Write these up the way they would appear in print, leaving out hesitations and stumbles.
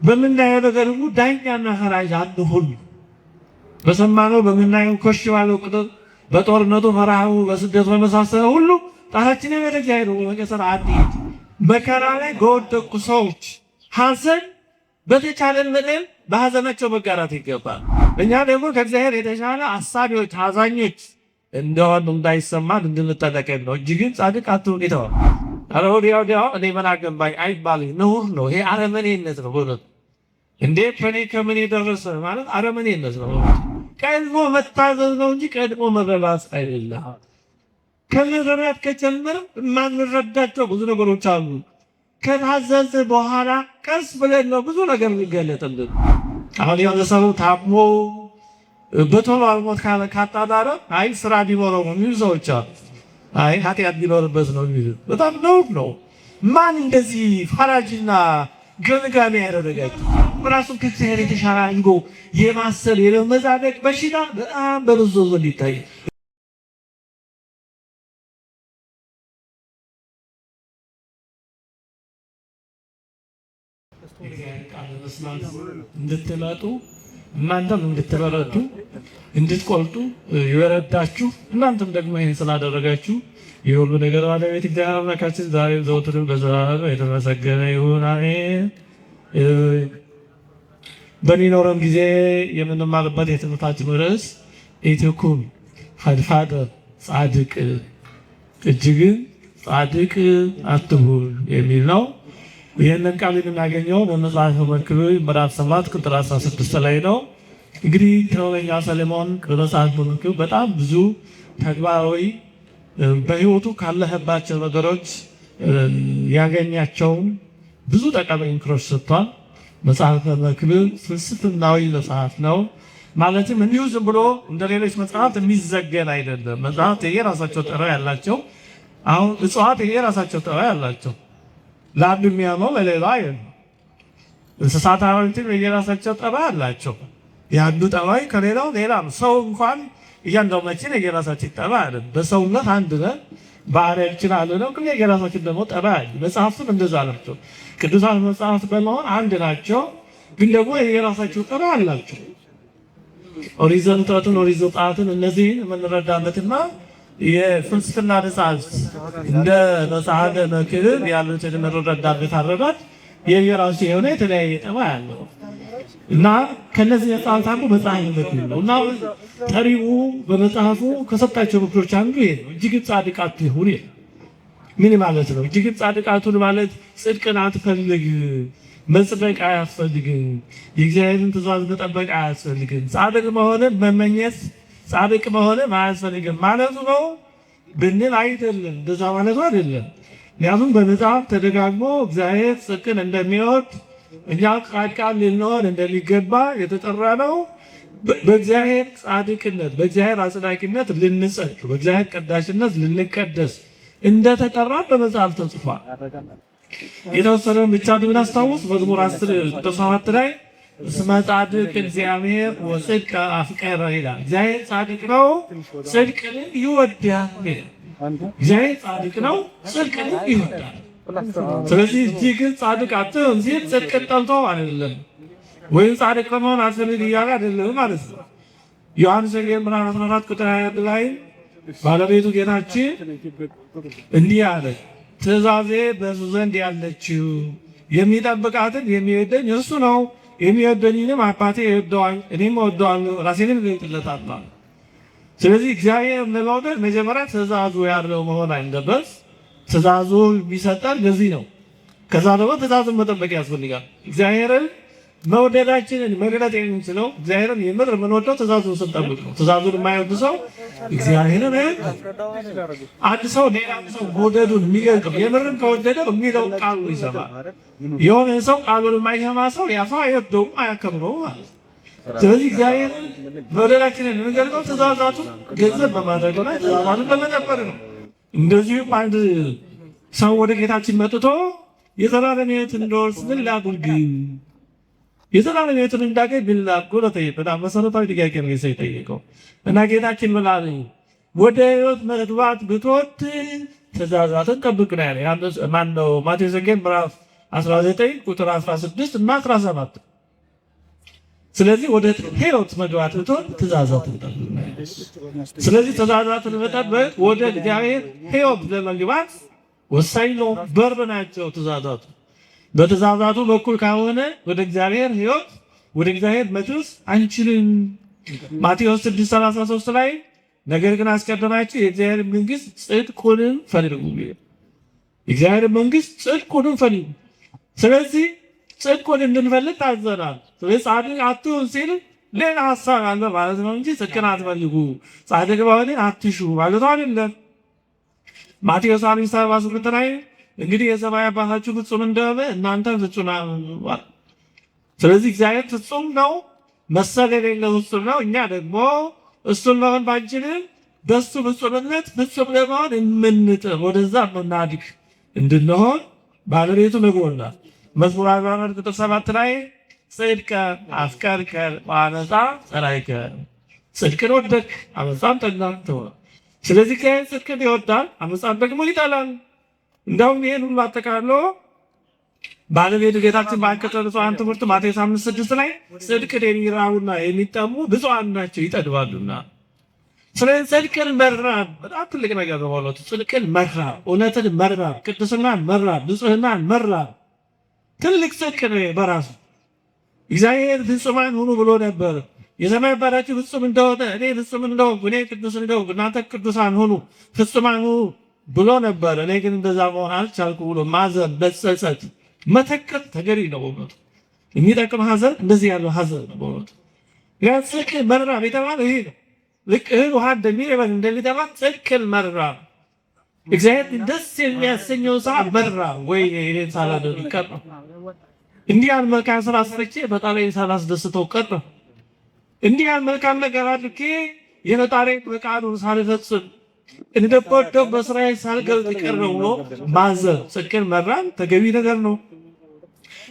በምናየው ነገር ሁሉ ዳኛና ፈራጅ አንሁን። በሰማነው በምናየው ኮሽ ባለው ቁጥር በጦርነቱ በረሃቡ በስደቱ በመሳሰለው ሁሉ ጣታችንን ወደ እግዚአብሔር በመቀሰር አንሂድ። መከራ ላይ በወደቁ ሰዎች ሐዘን በተቻለን መጠን በሐዘናቸው መጋራት ይገባል። እኛ ደግሞ ከእግዚአብሔር የተሻለ አሳቢዎች አዛኞች እንደሆን እንዳይሰማን እንድንጠነቀቅ ነው። እጅግን ጻድቅ አትሁን ይተዋል። ኧረ ወዲያው እኔ ምን አገባኝ አይባልም። ነውር ነው ይሄ፣ አረመኔነት ነው። በእውነት እንዴ ከኔ ከምን የደረሰ ማለት አረመኔነት ነው። ቀድሞ መታዘዝ ነው እንጂ ቀድሞ መረዳት አይደለም። ከመረዳት ከጀመረ የማንረዳቸው ብዙ ነገሮች አሉ። ከታዘዝ በኋላ ቀስ ብለን ነው ብዙ ነገር የሚገለጥልን። አሁን የሆነ ሰው ታሞ በቶሎ አልሞት ካጣዳረ አይ ስራ ቢኖረው ነው የሚሉ ሰዎች አሉ። አይ ኃጢአት ቢኖርበት ነው የሚሉ በጣም ነውር ነው። ማን እንደዚህ ፈራጅና ገምጋሚ ያደረጋቸው? ራሱን ከእግዚአብሔር የተሻለ አድርጎ የማሰል የመዛደቅ በሽታ በጣም በብዙ ዘንድ ይታያል። እንድትመጡ እናንተም እንድትበረቱ እንድትቆልጡ የረዳችሁ እናንተም ደግሞ ይህን ስላደረጋችሁ የሁሉ ነገር ባለቤት እግዚአብሔር አምላካችን ዛሬ ዘወትርም ለዘላለሙ የተመሰገነ ይሁን አሜን። በሚኖረን ጊዜ የምንማርበት የትምህርታችን ርዕስ ኢትኩን ፈድፋደ ጻድቅ፣ እጅግን ጻድቅ አትሁን የሚል ነው። ይህንን ቃል የምናገኘው በመጽሐፈ መክብብ ምዕራፍ 7 ቁጥር 16 ላይ ነው። እንግዲህ ጥበበኛ ሰለሞን በመጽሐፈ መክብብ በጣም ብዙ ተግባራዊ በሕይወቱ ካለፈባቸው ነገሮች ያገኛቸውን ብዙ ጠቃሚ ምክሮች ሰጥቷል። መጽሐፈ መክብብ ፍልስፍናዊ መጽሐፍ ነው። ማለትም እንዲሁ ዝም ብሎ እንደ ሌሎች መጽሐፍት የሚዘገን አይደለም። መጽሐፍት የራሳቸው ጠባይ ያላቸው፣ አሁን እጽዋት የራሳቸው ጠባይ ያላቸው፣ ለአንዱ የሚያመው ለሌላ አይደለም። እንስሳት አራዊትም የራሳቸው ጠባይ አላቸው። የአንዱ ጠባይ ከሌላው ሌላ ነው። ሰው እንኳን እያንዳንዳችን የራሳችን ጠባይ አለ። በሰውነት አንድ ነን፣ ባህሪያችን አለ ነው። ግን የራሳችን ደግሞ ጠባይ አለ። መጽሐፍትም እንደዛ ናቸው። ቅዱሳት መጽሐፍት በመሆን አንድ ናቸው፣ ግን ደግሞ የራሳቸው ጠባይ አላቸው። ኦሪት ዘፍጥረትን፣ ኦሪት ዘጸአትን እነዚህን የምንረዳበትና የፍልስፍና መጽሐፍት እንደ መጽሐፈ መክብብ ያሉትን የምንረዳበት አረዳድ የየራሱ የሆነ የተለያየ ጠባይ አለው እና ከነዚህ መጽሐፍት አንዱ መጽሐፈ መክብብ ነው እና ጠሪቡ በመጽሐፉ ከሰጣቸው ምክሮች አንዱ ይሄ ነው። እጅግን ጻድቅ አትሁን። ምን ማለት ነው? እጅግን ጻድቅ አትሁን ማለት ጽድቅን አትፈልግ፣ መጽደቅ አያስፈልግም፣ የእግዚአብሔርን ትእዛዝ መጠበቅ አያስፈልግም፣ ጻድቅ መሆንን መመኘት ጻድቅ መሆንን አያስፈልግም ማለቱ ነው ብንል አይደለም። እንደዛ ማለቱ አይደለም። ምክንያቱም በመጽሐፍ ተደጋግሞ እግዚአብሔር ጽድቅን እንደሚወድ እኛ ጻድቃን ልንሆን እንደሚገባ የተጠራ ነው። በእግዚአብሔር ጻድቅነት በእግዚአብሔር አጽዳቂነት ልንጸድቅ በእግዚአብሔር ቀዳሽነት ልንቀደስ እንደተጠራ በመጽሐፍ ተጽፏል። የተወሰነውን ብቻ ብናስታውስ መዝሙር 10:7 ላይ እስመ ጻድቅ እግዚአብሔር ወጽድቅ አፍቀረ ይላል። እግዚአብሔር ጻድቅ ነው፣ ጽድቅንም ይወዳል። እግዚአብሔር ጻድቅ ነው፣ ጽድቅንም ይወዳል። ስለዚህ እጅግን ጻድቅ አትሁን ሲል ጽድቅን ጠልቶ አይደለም፣ ወይም ጻድቅ ለመሆን አትፈልግ እያለ አይደለም ማለት ነው። ዮሐንስ ወንጌል ምዕራፍ 14 ቁጥር 21 ላይ ባለቤቱ ጌታችን እንዲህ አለ፣ ትእዛዜ በእርሱ ዘንድ ያለችው የሚጠብቃትን የሚወደኝ እርሱ ነው፣ የሚወደኝንም አባቴ ይወደዋል፣ እኔም እወደዋለሁ፣ ራሴንም እገልጥለታለሁ። ስለዚህ እግዚአብሔር ለመውደድ መጀመሪያ ትእዛዙ ያለው መሆን አለበት። ትእዛዙ የሚሰጠን ለዚህ ነው። ከዛ ደግሞ ትእዛዙን መጠበቅ ያስፈልጋል። እግዚአብሔርን መውደዳችንን መግለጥ የምንችለው እግዚአብሔርን የምር የምንወደው ትእዛዙን ስንጠብቅ ነው። ትእዛዙን የማይወድ ሰው እግዚአብሔርን አንድ ሰው ሌላ ሰው መውደዱን የሚገልጠው የምርን ከወደደው የሚለው ቃሉ ይሰማል። የሆነ ሰው ቃሉን የማይሰማ ሰው ያ ሰው አይወደውም፣ አያከብረውም ማለት ነው። ስለዚህ እግዚአብሔርን መውደዳችንን የምንገልጠው ትእዛዛቱን ገንዘብ በማድረግ ላይ ትእዛዛቱን በመጠበቅ ነው። እንደዚሁም አንድ ሰው ወደ ጌታችን መጥቶ የዘላለም ሕይወት እንድወርስ ምን ላድርግ? የዘላለም ሕይወትን እንዳገኝ ምን ላድርግ? በጣም መሰረታዊ ጥያቄ ነው የጠየቀው እና ጌታችን ምን አለ? ወደ ሕይወት መግባት ብትወድ ትእዛዛትን ጠብቅ ነው ያለ። ማነው? ማቴዎስ ወንጌል ምዕራፍ 19 ቁጥር 16 እና 17። ስለዚህ ወደ ሕይወት መግባት ትእዛዛትን ጠብቁ። ስለዚህ ትእዛዛትን መጠበቅ ወደ እግዚአብሔር ሕይወት ለመግባት ወሳኝ ነው። በር ናቸው ትእዛዛቱ። በትእዛዛቱ በኩል ካልሆነ ወደ እግዚአብሔር ሕይወት ወደ እግዚአብሔር መድረስ አንችልም። ማቴዎስ 6:33 ላይ ነገር ግን አስቀድማችሁ የእግዚአብሔር መንግሥት ጽድቁንም ፈልጉ። የእግዚአብሔር መንግሥት ጽድቁንም ፈልጉ። ስለዚህ ጽድቁን እንድንፈልግ ታዘናል። ስለዚህ ጻድቅ አትሁን ሲል ሌላ ሀሳብ አለ ማለት ነው እንጂ ጽድቅን አትፈልጉ፣ ጻድቅ በሆነ አትሹ ማለት አይደለም። ማቴዎስ 5:48 ላይ እንግዲህ የሰማይ አባታችሁ ፍጹም እንደሆነ እናንተ ፍጹማን ሁኑ። ስለዚህ እግዚአብሔር ፍጹም ነው፣ መሰል የሌለው ፍጹም ነው። እኛ ደግሞ እሱን መሆን ባንችልም በሱ ፍጹምነት ፍጹም ለመሆን የምንጥር ወደዛ የምናድግ እንድንሆን ባለቤቱ ነግሮናል። መዝሙር 41 ቁጥር 7 ላይ ጽድቀ አፍቀርከ ወአመፃ ጸላእከ፣ ጽድቅን ወደድክ አመፃን ጠላህ። ስለዚህ ጽድቅን ይወዳል፣ አመፃን ደግሞ ይጠላል። እንደውም ይህን ሁሉ አጠቃሎ ባለቤቱ ጌታችን በአንቀጸ ብፁዓን ትምህርት ማቴዎስ 5:6 ላይ ጽድቅን የሚራቡና የሚጠሙ ብፁዓን ናቸው ይጠግባሉና። ስለዚህ ጽድቅን መራብ በጣም ትልቅ ነገር ነው ማለት ነው። ጽድቅን መራብ፣ እውነትን መራብ፣ ቅድስናን መራብ፣ ንጽህናን መራብ ትልቅ ጽድቅ ነው በራሱ። እግዚአብሔር ፍጹማን ሁኑ ብሎ ነበር። የሰማይ አባታችሁ ፍጹም እንደሆነ እኔ ፍጹም እንደሆንኩ እኔ ቅዱስ እንደሆንኩ እናንተ ቅዱሳን ሁኑ ፍጹማን ሁኑ ብሎ ነበር። እኔ ግን እንደዛ መሆን አልቻልኩ ብሎ ማዘን፣ መጸጸት፣ መተከት ተገቢ ነው በእውነቱ። የሚጠቅም ሀዘን እንደዚህ ያለው ሀዘን ነው በእውነቱ። ያ ጽድቅን መራብ የተባለ ይሄ ነው። ልክ እህል ውሃ እንደሚረበን እንደሚጠማን ጽድቅን መራብ፣ እግዚአብሔር ደስ የሚያሰኘው ሰዓት መራብ። ወይ ይሄን ሳላደርግ ቀረ እንዲህ ያን መልካም ስራ ሰርቼ ፈጣሪዬን ሳላስደስተው ቀረ፣ እንዲህ ያን መልካም ነገር አድርጌ የፈጣሪዬን ፈቃዱን ሳልፈጽም እንደወደው በስራዬ ሳልገልጥ ቀረሁ ብሎ ማዘን፣ ጽድቅን መራብ ተገቢ ነገር ነው።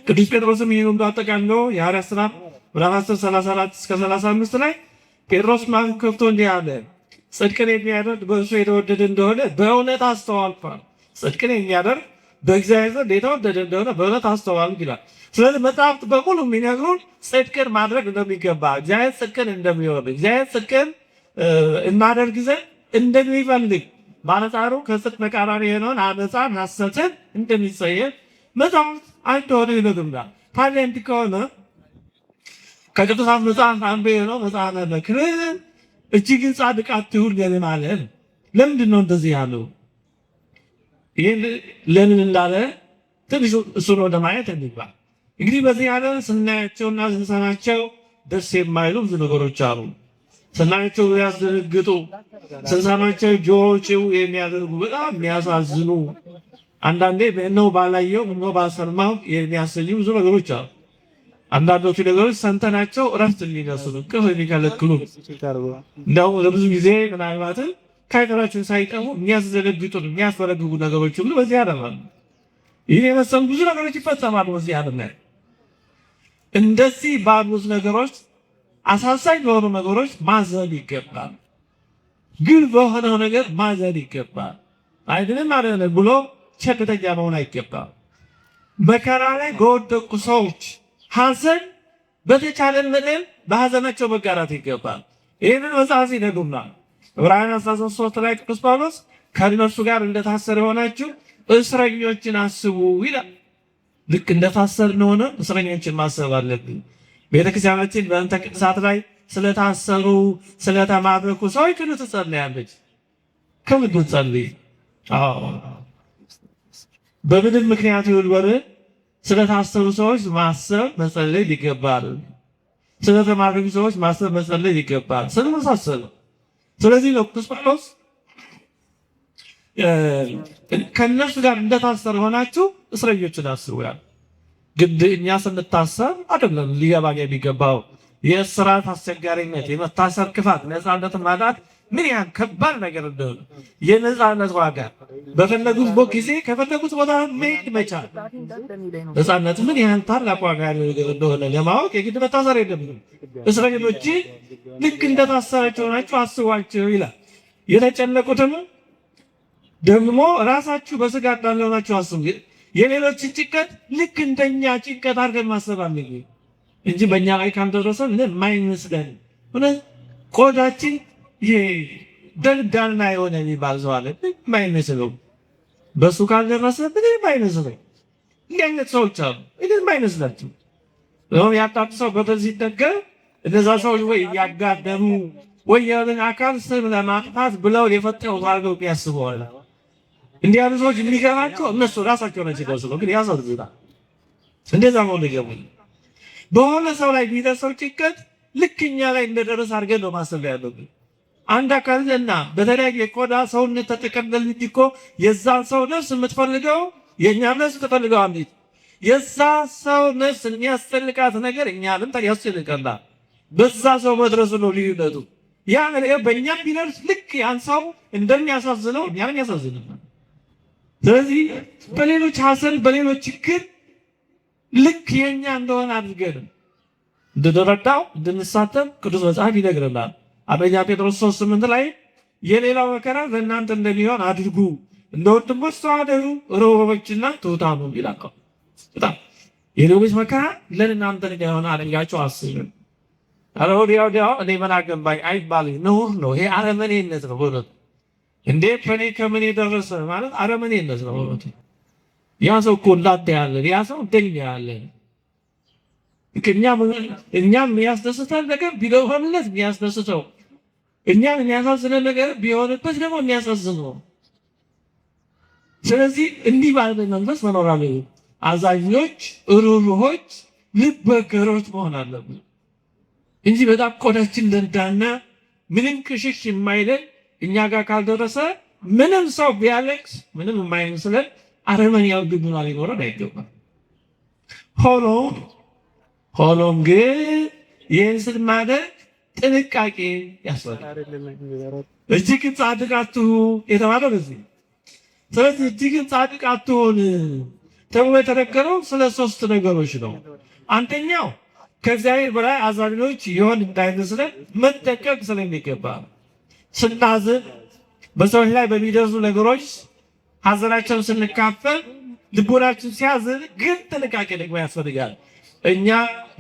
ቅዱስ ጴጥሮስም ይህን አጠቃሎ የሐዋርያት ሥራ ምዕራፍ 10:34-35 ላይ ጴጥሮስ ማን ከፍቶ እንዲህ አለ፣ ጽድቅን የሚያደርግ በእሱ የተወደደ እንደሆነ በእውነት አስተዋልኳል። ጽድቅን የሚያደርግ በእግዚአብሔር ዘንድ የተወደደ እንደሆነ በእውነት አስተዋልኩ ይላል። ስለዚህ መጽሐፍት በሙሉ የሚነግሩን ጽድቅን ማድረግ እንደሚገባ፣ እግዚአብሔር ጽድቅን እንደሚወድ፣ እግዚአብሔር ጽድቅን እናደርግ ዘንድ እንደሚፈልግ፣ በአንጻሩ ከጽድቅ ተቃራኒ የሆነውን አመፃን፣ ሐሰትን እንደሚጸየፍ መጽሐፍት እንደሆነ ይነግሩናል። ታዲያ እንዲህ ከሆነ ከቅዱሳት መጽሐፍት አንዱ የሆነው መጽሐፈ መክብብ እጅግን ጻድቅ አትሁን ማለት ለምንድን ነው እንደዚህ ያለው? ይህን ለምን እንዳለ ትንሽ እሱን ወደ ማየት እንግባ። እንግዲህ በዚህ ያለ ስናያቸውና ስንሰማቸው ደስ የማይሉ ብዙ ነገሮች አሉ። ስናያቸው ያስደነግጡ፣ ስንሰማቸው ጆሮው የሚያደርጉ በጣም የሚያሳዝኑ፣ አንዳንዴ ነው ባላየው ነው ባልሰማው የሚያሰኙ ብዙ ነገሮች አሉ። አንዳንዶቹ ነገሮች ሰምተናቸው እረፍት የሚነሱን ቅፍ የሚከለክሉ እንደው ለብዙ ጊዜ ምናልባትም ከሀገራችን ሳይጠፉ የሚያስደነግጡን የሚያስፈረግጉ ነገሮች ሁሉ በዚህ ያደርጋሉ። ይህ የመሰሉ ብዙ ነገሮች ይፈጸማሉ በዚህ ዓለም ላይ። እንደዚህ ባሉት ነገሮች አሳዛኝ በሆኑ ነገሮች ማዘን ይገባል። ግን በሆነው ነገር ማዘን ይገባል። አይደለም ማለት ብሎ ቸልተኛ መሆን አይገባም። መከራ ላይ በወደቁ ሰዎች ሐዘን በተቻለን መጠን በሐዘናቸው መጋራት ይገባል። ይህንን መጽሐፍ ይነግሩናል። ዕብራውያን 13:3 ላይ ቅዱስ ጳውሎስ ከእነርሱ ጋር እንደታሰረ የሆናችሁ እስረኞችን አስቡ ይላል። ልክ እንደታሰርን ሆነ እስረኞችን ማሰብ አለብን። ቤተክርስቲያናችን በእንተ ቅድሳት ላይ ስለታሰሩ ስለተማረኩ ሰዎች ሁሉ ትጸልያለች። ከምንድን ጸልይ? በምንም ምክንያት ይሁን ስለታሰሩ ሰዎች ማሰብ መጸለይ ይገባል። ስለተማረኩ ሰዎች ማሰብ መጸለይ ይገባል። ስለመሳሰሉ ስለዚህ ነው ቅዱስ ጳውሎስ ከእነርሱ ጋር እንደታሰር ሆናችሁ እስረኞችን አስቡ ያለ። ግድ እኛ ስንታሰር አይደለም ሊገባን የሚገባው የእስራት አስቸጋሪነት፣ የመታሰር ክፋት፣ ነፃነት ማጣት ምን ያህል ከባድ ነገር እንደሆነ፣ የነፃነት ዋጋ በፈለጉት ጊዜ ከፈለጉት ቦታ መሄድ መቻል፣ ነፃነት ምን ያህል ታላቅ ዋጋ ያለው ነገር እንደሆነ ለማወቅ የግድ መታሰር የለብንም። እስረኞች ልክ እንደታሰራቸው ናቸው አስቧቸው ይላል። የተጨነቁትም ደግሞ ራሳችሁ በስጋ እንዳልሆናችሁ አስቡ። የሌሎችን ጭንቀት ልክ እንደኛ ጭንቀት አድርገን ማሰብ አለብን እንጂ በእኛ ላይ ካልደረሰ ምንም አይመስለን። እውነት ቆዳችን ደልዳልና የሆነ የሚባል ሰው አለ፣ ምንም አይመስለው። በእሱ ካልደረሰ ምንም አይመስለው። እንዲህ አይነት ሰዎች አሉ፣ ምንም አይመስላቸው። ያጣጡ ሰው በዚህ ነገር እነዛ ሰዎች ወይ እያጋደሙ ወይ ያለን አካል ስም ለማጥፋት ብለው የፈጠሩት አድርገው ያስበዋል። እንዲህ ያሉ ሰዎች የሚገባቸው እነሱ ራሳቸው ነው ሲደርሱ ነው። ግን ያሳዝናል። እንደዛ ነው ሊገቡ በሆነ ሰው ላይ ቢደርሰው ጭንቀት ልክ እኛ ላይ እንደደረሰ አድርገን ነው ማሰብ ያለብን። አንድ አካልና በተለያየ ቆዳ ሰውነት ተጠቀለል እንጂ እኮ የዛን ሰው ነፍስ የምትፈልገው የእኛም ነፍስ ትፈልገዋለች። የዛ ሰው ነፍስ የሚያስፈልጋት ነገር እኛንም ያስፈልገናል። በዛ ሰው መድረሱ ነው ልዩነቱ። ያ በእኛም ቢደርስ ልክ ያን ሰው እንደሚያሳዝነው እኛንም ያሳዝነናል። ስለዚህ በሌሎች ሐዘን በሌሎች ችግር ልክ የኛ እንደሆነ አድርገን እንድንረዳው እንድንሳተፍ ቅዱስ መጽሐፍ ይነግረናል። አንደኛ ጴጥሮስ 3:8 ላይ የሌላው መከራ ለእናንተ እንደሚሆን አድርጉ፣ እንደ ወንድሞች ተዋደዱ፣ ርኅሩኆችና ትሑታን ሁኑ ይላል። በጣም የሌሎች መከራ ለእናንተ እንደሚሆን አድርጋችሁ አስቡ። ኧረ ወዲያው እኔ ምን አገባኝ አይባልም። ነውር ነው ይሄ፣ አረመኔነት ነው በእውነቱ። እንዴ ከኔ ከምን የደረሰ ማለት አረመኔነት ነው በእውነቱ። ያ ሰው እኮ እንዳንተ ያለ ያ ሰው እንደኛ ያለ እኛም የሚያስደስተን ነገር ቢሆንለት የሚያስደስተው እኛም የሚያሳዝነን ነገር ቢሆንበት ደግሞ የሚያሳዝነው። ስለዚህ እንዲህ ባለ መንፈስ መኖር አለብን። አዛኞች፣ ርኅሩኆች፣ ልበ ገሮች መሆን አለብን እንጂ በጣም ቆዳችን ደንዳና ምንም ክሽሽ የማይለን እኛ ጋር ካልደረሰ ምንም ሰው ቢያለቅስ ምንም የማይመስለን አረመኔያዊ ግብና ሊኖረን አይገባም። ሆኖም ግን ይህን ስናደርግ ጥንቃቄ ያስፈልጋል። እጅግን ጻድቅ አትሁን የተባለው በዚህ። ስለዚህ እጅግን ጻድቅ አትሁን ተብሎ የተነገረው ስለ 3 ነገሮች ነው። አንደኛው ከእግዚአብሔር በላይ አዛኞች ይሆን እንዳይመስለን መጠንቀቅ ስለሚገባ፣ ስናዝን በሰዎች ላይ በሚደርሱ ነገሮች ሐዘናቸውን ስንካፈል ልቦናችን ሲያዝን ግን ጥንቃቄ ደግሞ ያስፈልጋል። እኛ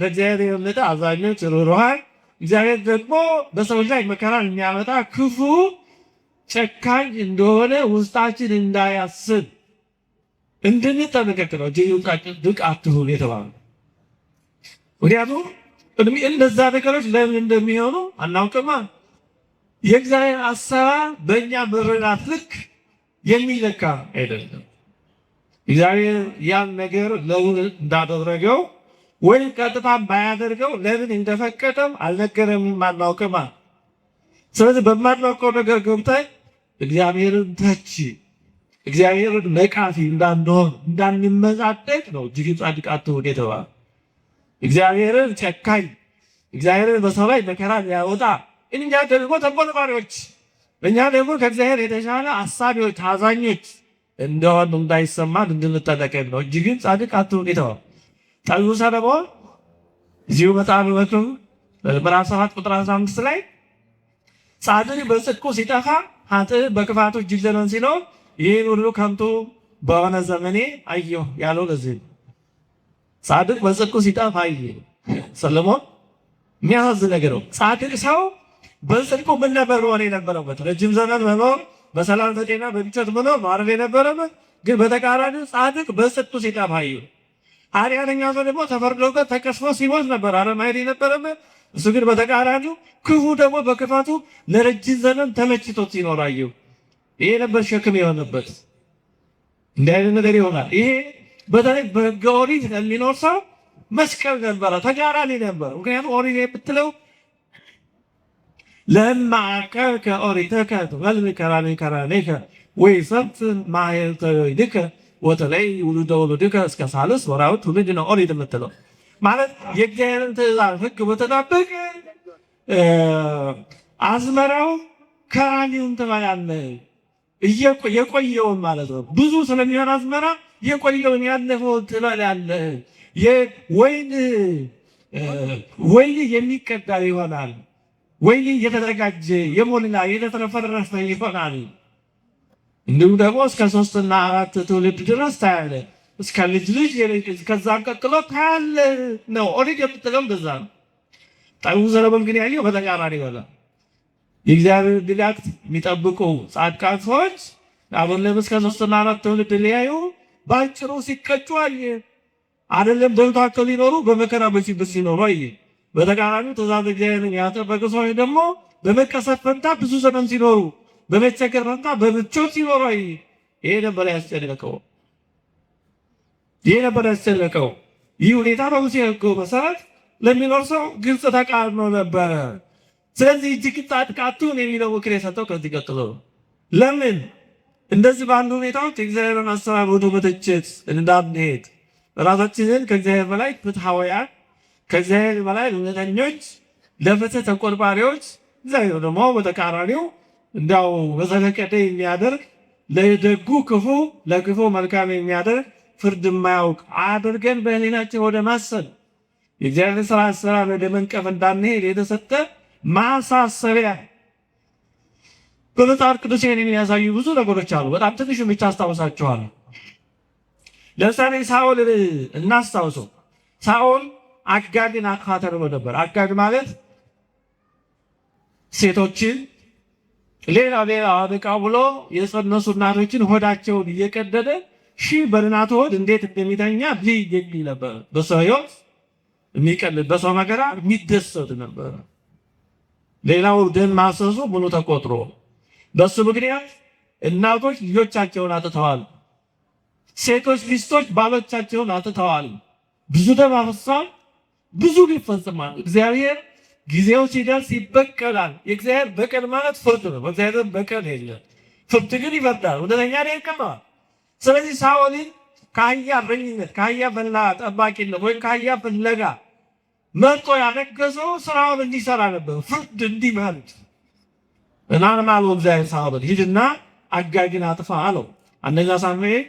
ለእግዚአብሔር የምንጠ አዛኞች፣ ርኅሩኆች፣ እግዚአብሔር ደግሞ በሰዎች ላይ መከራን የሚያመጣ ክፉ ጨካኝ እንደሆነ ውስጣችን እንዳያስብ እንድንጠነቀቅ ነው እጅግን ጻድቅ አትሁን የተባለው። ምክንያቱም እነዛ ነገሮች ለምን እንደሚሆኑ አናውቅማ። የእግዚአብሔር አሰራር በእኛ መረዳት ልክ የሚለካ አይደለም። እግዚአብሔር ያን ነገር ለምን እንዳደረገው ወይም ቀጥታ ባያደርገው ለምን እንደፈቀደም አልነገረንም፣ አናውቅማ። ስለዚህ በማናውቀው ነገር ገብተን እግዚአብሔርን ተቺ፣ እግዚአብሔርን ነቃፊ እንዳንሆን እንዳንመጻደቅ ነው እጅግን ጻድቅ አትሁን የተባለው። እግዚአብሔርን ጨካኝ፣ እግዚአብሔርን በሰው ላይ መከራ ሊያወጣ፣ እኛ ደግሞ ተቆርቋሪዎች፣ እኛ ደግሞ ከእግዚአብሔር የተሻለ አሳቢዎች፣ አዛኞች እንደሆን እንዳይሰማን እንድንጠነቀቅ ነው እጅግን ጻድቅ አትሁን የተባለው። ጠቢቡ ሰሎሞን እዚሁ መጽሐፈ መክብብ ምዕራፍ 7 ቁጥር 15 ላይ ጻድቅ በጽድቁ ሲጠፋ ኃጥእ በክፋቱ እጅግ ዘመን ሲኖር ይህን ሁሉ ከንቱ በሆነ ዘመኔ አየሁ ያለው ለዚህ ነው። ጻድቅ በጽድቁ ሲጠፋ አየ። ሰሎሞን የሚያሳዝን ነገር ነው። ጻድቅ ሰው በጽድቁ ምን ነበር መሆን የነበረበት? ረጅም ዘመን መኖር፣ በሰላም በጤና በምቾት መኖር ማረፍ የነበረበት። ግን በተቃራኒ ጻድቅ በጽድቁ ሲጠፋ አየ። ኃጢአተኛ ሰው ደግሞ ተፈርዶበት ተቀስፎ ሲሞት ነበር አረ ማየት የነበረበት። እሱ ግን በተቃራኒው ክፉ ደግሞ በክፋቱ ለረጅም ዘመን ተመችቶት ሲኖር አየሁ። ይሄ ነበር ሸክም የሆነበት። እንዲህ አይነት ነገር ይሆናል። ይሄ በተለይ በሕገ ኦሪት የሚኖር ሰው መስቀል ነበረ፣ ተቃራኒ ነበር። ምክንያቱም ኦሪት የምትለው ለማዕከልከ ኦሪተከ ትበልዕ ከራኔከ ወይሰፍሕ ማኅሌተ ወይድከ ወተለይ ውሉደ ውሉድከ እስከ ሣልስ ወርኃዊ ትውልድ ነው ኦሪት የምትለው። ማለት የእግዚአብሔርን ትእዛዝ ሕግ በተጠበቅ አዝመራው ከራኒውን ትበላለህ፣ የቆየውን ማለት ነው። ብዙ ስለሚሆን አዝመራ የቆየውን ያለፈውን ትበላለህ። ወይን የሚቀዳ ይሆናል፣ ወይን የተዘጋጀ የሞላ የተትረፈረፈ ይሆናል። እንዲሁም ደግሞ እስከ 3 እና 4 ትውልድ ድረስ ታያለህ። እስከ ልጅ ልጅ ከዛ ቀጥሎ ካለ ነው። ኦሪት የምትለው እንደዛ ነው። ጠቢቡ ሰሎሞን ግን ያየው በተቃራኒ ይሆናል። የእግዚአብሔር መላእክት የሚጠብቁ ጻድቃን ሰዎች አብርሃም እስከ 3 እና 4 ትውልድ ሊያዩ ባጭሩ ሲቀጩ አየ። አይደለም በመካከል ሊኖሩ በመከራ በችግር ሲኖሩ አየ። በተቃራኒው ትእዛዝ እግዚአብሔርን ያልጠበቁ ሰዎች ደግሞ በመቀሰፍ ፈንታ ብዙ ዘመን ሲኖሩ፣ በመቸገር ፈንታ በምቾት ሲኖሩ አየ። ይሄ ነበር ያስጨነቀው። ይህ ሁኔታ በሙሴ ሕግ መሰረት ለሚኖር ሰው ግልጽ ተቃርኖ ነበረ። ስለዚህ እጅግ ጻድቃቱን የሚለው ምክር የሰጠው ከዚህ ቀጥሎ ነው። ለምን እንደዚህ ባሉ ሁኔታዎች የእግዚአብሔርን አሰራር ወደ መተቸት እንዳንሄድ ራሳችንን ከእግዚአብሔር በላይ ፍትሐውያን፣ ከእግዚአብሔር በላይ እውነተኞች፣ ለፍትህ ተቆርቋሪዎች፣ እግዚአብሔር ደግሞ በተቃራኒው እንዲያው በዘፈቀደ የሚያደርግ ለደጉ ክፉ ለክፉ መልካም የሚያደርግ ፍርድ የማያውቅ አድርገን በህሊናችን ወደ ማሰብ የእግዚአብሔር ስራ አሰራር ወደ መንቀፍ እንዳንሄድ የተሰጠ ማሳሰቢያ። በመጽሐፍ ቅዱስ ይህንን የሚያሳዩ ብዙ ነገሮች አሉ። በጣም ትንሹ ብቻ አስታውሳችኋለሁ። ለምሳሌ ሳኦል እናስታውሰው። ሳኦል አጋግን አጥፋ ተብሎ ነበር። አጋግ ማለት ሴቶችን ሌላ አበቃ ብሎ የጸነሱ እናቶችን ሆዳቸውን እየቀደደ በእናቱ ሆድ እንዴት እንደሚተኛ የሚል ነበር። በሰው ሕይወት የሚቀልድ በሰው መከራ የሚደሰት ነበር። ሌላው ደም ማፍሰሱ ምኑ ተቆጥሮ በሱ ምክንያት እናቶች ልጆቻቸውን አጥተዋል። ሴቶች ሚስቶች ባሎቻቸውን አጥተዋል። ብዙ ደም አፍሰዋል። ብዙ ይፈጽማል። እግዚአብሔር ጊዜው ሲደርስ ይበቀላል። የእግዚአብሔር በቀል ማለት ፍርድ ነው። በእግዚአብሔር በቀል የለም። ፍርድ ግን ይፈርዳል። ወደኛ ይቀማል። ስለዚህ ሳኦልን ከአህያ በኝነት ከአህያ በላ ጠባቂነት ወይም ከአህያ ፍለጋ መርጦ ያነገሰው ስራውን እንዲሰራ ነበር፣ ፍርድ እንዲመርጥ እናንማ አለው እግዚአብሔር ሳኦልን ሂድና አጋግን አጥፋ አለው። አንደኛ ሳሙኤል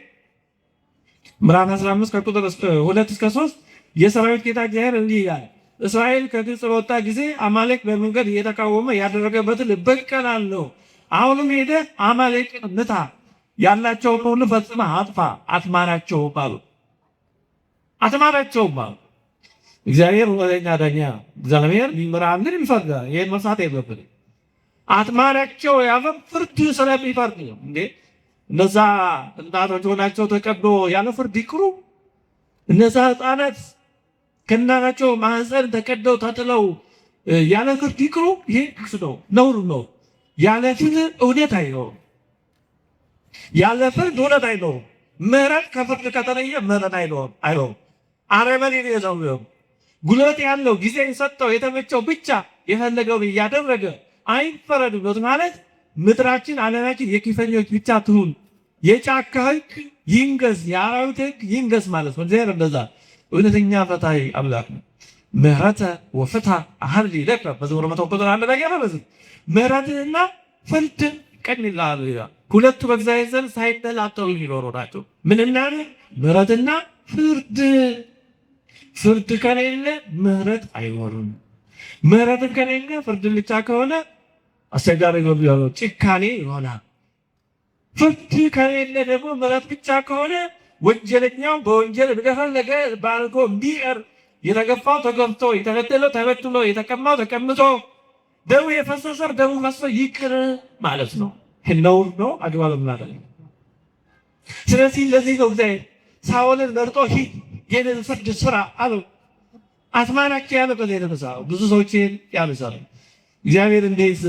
ምዕራፍ 15 ከቁጥር 2-3 የሰራዊት ጌታ እግዚአብሔር እንዲህ ይላል፣ እስራኤል ከግብፅ በወጣ ጊዜ አማሌቅ በመንገድ እየተቃወመ ያደረገበትን እበቀላለሁ። አሁንም ሄደህ አማሌቅን ምታ፣ ያላቸውን ሁሉ ፈጽመህ አጥፋ፣ አትማራቸውም አሉ። አትማራቸውም አሉ። እግዚአብሔር ወደኛ ዳኛ እግዚአብሔር ሊምራንን ይፈርዳል። ይሄን መርሳት የለብንም። አትማራቸው ያለ ፍርድ ስለሚፈርድ ነው እንዴ። እነዛ እናቶች ሆናቸው ተቀብሎ ያለ ፍርድ ይቅሩ። እነዛ ህፃናት ከእናታቸው ማህፀን ተቀደው ተጥለው ያለ ፍርድ ይቅሩ። ይሄ ክስ ነው፣ ነውር ነው። ያለ ፍርድ እውነት አይኖርም። ያለ ፍርድ እውነት አይኖርም። ምህረት ከፍርድ ከተለየ ምህረት አይኖርም። አረመኔ ነው። ጉልበት ያለው ጊዜ የሰጠው የተመቸው ብቻ የፈለገውን እያደረገ አይፈረድበት ማለት ምድራችን ዓለማችን የኪፈኞች ብቻ ትሁን፣ የጫካ ህግ ይንገስ፣ የአራዊት ህግ ይንገስ ማለት ነው። እግዚአብሔር እንደዛ እውነተኛ ፈታሒ አምላክ ነው። ምህረተ ወፍትሐ አሐሊ ለከ በዘመኑ ቁጥር 1 ላይ ያበዝ ምህረትና ፍርድን ቀኝላል ይላል። ሁለቱ በእግዚአብሔር ዘንድ ሳይተላጠሉ የሚኖሩ ናቸው። ምንና ምህረትና ፍርድ። ፍርድ ከሌለ ምህረት አይኖርም። ምህረት ከሌለ ፍርድ ብቻ ከሆነ አስቸጋሪ ነው የሚሆነው፣ ጭካኔ ይሆናል። ፍርድ ከሌለ ደግሞ ምህረት ብቻ ከሆነ ወንጀለኛው በወንጀል እንደፈለገ ባልጎ እንዲቀር፣ የተገፋው ተገፍቶ፣ የተበደለው ተበድሎ፣ የተቀማው ተቀምቶ፣ ደሙ የፈሰሰው ደሙ ፈሶ ይቅር ማለት ነው። ነውር ነው፣ አግባብ ማለት ነው። ስለዚህ ለዚህ ነው እግዚአብሔር ሳኦልን መርጦ ይህንን ፍርድ ስራ አለው። አትማራቸው ያለበት የተነሳ ብዙ ሰዎች ያነሳሉ። እግዚአብሔር እንዴት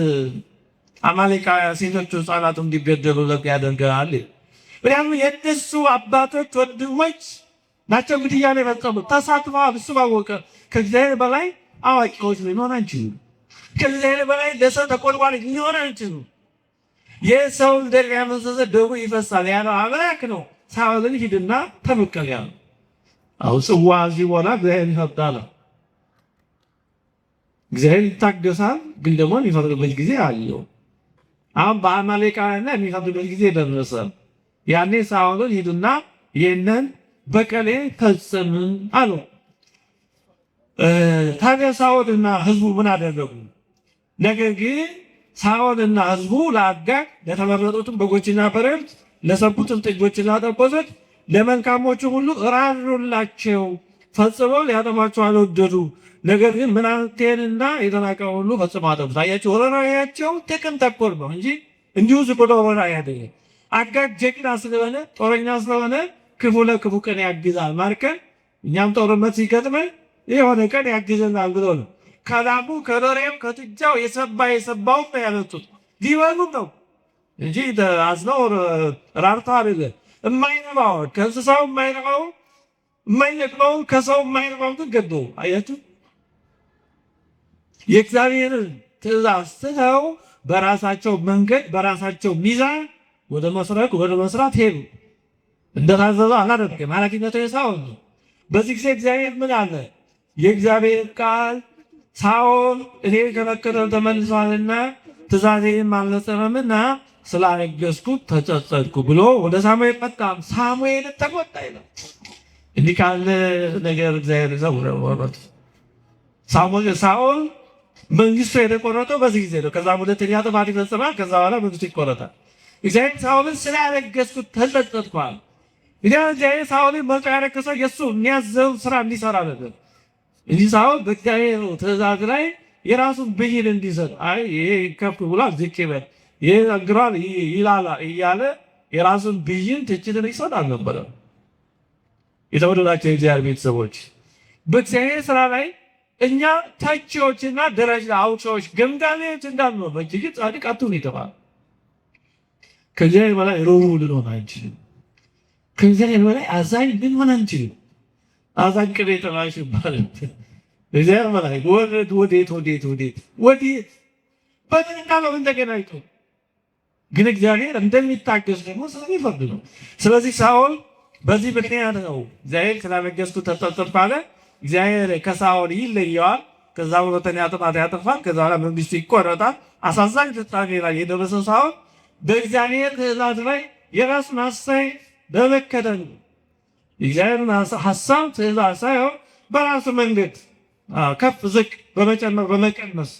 አማሌቃውያን ሴቶቹ ህፃናቱ እንዲገደሉ ያደርጋል? ምክንያቱም የእነሱ አባቶች ወንድሞች ናቸው ግድያን የፈጸሙት፣ ተሳትፈዋል። እሱ ባወቀ ከእግዚአብሔር በላይ አዋቂዎች ሊሆን አንችሉም። ከእግዚአብሔር በላይ ለሰው ተቆርቋሪ ሊሆን አንችሉም። የሰው ደም ያፈሰሰ ደሙ ይፈሳል ያለው አምላክ ነው። ሳኦልን ሂድና ተበቀል ያለው። አሁን ጽዋ እዚህ በኋላ እግዚአብሔር ይፈርዳል። እግዚአብሔር ይታገሳል፣ ግን ደግሞ የሚፈርድበት ጊዜ አለው። አሁን በአማሌቃውያን ላይ የሚፈርድበት ጊዜ ደረሰ። ያኔ ሳኦልን ሂድና ይህንን በቀሌ ፈጽም አለው። ታዲያ ሳኦልና ህዝቡ ምን አደረጉ? ነገር ግን ሳኦልና ህዝቡ ለአጋግ ለተመረጡትም በጎችና በሬዎች ለሰቡትም ጥጆችና ጠቦቶች ለመልካሞቹ ሁሉ ራሩላቸው፣ ፈጽመው ሊያጠሟቸው አልወደዱ። ነገር ግን ምናምንቴንና የተናቀው ሁሉ ፈጽመው አጠፉት። አያቸው ርኅራኄያቸው ጥቅም ተኮር ነው እንጂ እንዲሁ ዝም ብሎ ርኅራኄ አይደለም። አጋር ጀግና ስለሆነ ጦረኛ ስለሆነ ክፉ ለክፉ ቀን ያግዛል ማርከን እኛም ጦርነት ሲገጥመን የሆነ ቀን ያግዘናል ብሎ ነው። ከላሙ ከበሬው ከጥጃው የሰባው ነው ያመጡት ሊበሉም ነው እንጂ አዝነው ራርታ አይደለም። የማይረባውን ከእንስሳው የማይረባውን የማይነቅለውን ከሰው የማይረባውን ግን ገዶ አያችሁ። የእግዚአብሔርን ትእዛዝ ትተው በራሳቸው መንገድ በራሳቸው ሚዛን ወደ መስረቅ ወደ መስራት ሄዱ። እንደታዘዘው አላደረገም። ኃላፊነቱ የሳኦል ነው። በዚህ ጊዜ እግዚአብሔር ምን አለ? የእግዚአብሔር ቃል ሳኦል እኔ ከመከተል ተመልሷልና ትእዛዜንም አልፈጸመምና ስላነገሥኩት ተጸጸትኩ ብሎ ወደ ሳሙኤል መጣ። ሳሙኤል ተቆጣ ይላል። እንዲህ ካለ ነገር እግዚአብሔር ዘውረወረት ሳኦል መንግስቱ የተቆረጠው በዚህ ጊዜ ነው። ከዛ ሁለተኛ ጥፋት ይፈጽማል። ከዛ በኋላ መንግስቱ ይቆረጣል። እግዚአብሔር ሳኦልን ስላነገሥኩት ተጸጸትኩ አለ። እግዚአብሔር ሳኦልን መርጦ ያነገሠው የእሱ የሚያዘው ስራ እንዲሰራ ነበር እንጂ ሳኦል በእግዚአብሔር ትእዛዝ ላይ የራሱን ብይን እንዲሰጥ አይ ይሄ ከፍ ብሏል ዝቅ ይበል ይሄ ነግሯል ይላላ እያለ የራሱን ብይን ትችትን ይሰጥ አልነበረም። የተወደዳቸው የእግዚአብሔር ቤተሰቦች በእግዚአብሔር ስራ ላይ እኛ ተቺዎችና ደረጃ አውጪዎች ገምጋሚዎች እንዳንሆን በእጅግ ጻድቅ አትሁን የተባለ ከእግዚአብሔር በላይ ሩህሩህ ልንሆን አንችልም። ከእግዚአብሔር በላይ አዛኝ ልንሆን አንችልም። አዛኝ ቅቤ ጠባሽ ይባላል። እግዚአብሔር በላይ ወዴት በጥንቃ በምን ተገናኝቶ ግን እግዚአብሔር እንደሚታገስ ደግሞ ስለሚፈርድ ነው። ስለዚህ ሳኦል በዚህ ምክንያት ነው እግዚአብሔር ስላነገሥኩት ተጸጸትኩ አለ። እግዚአብሔር ከሳኦል ይለየዋል። ከዛ ሁለተኛ ጥፋት ያጠፋል። ከዛ በኋላ መንግስቱ ይቆረጣል። አሳዛኝ ፍጻሜ ላይ የደረሰ ሳኦል በእግዚአብሔር ትእዛዝ ላይ የራሱን ሀሳብ በመከተል እግዚአብሔርን ሀሳብ ትእዛዝ ሳይሆን በራሱ መንገድ ከፍ ዝቅ በመጨመር በመቀነስ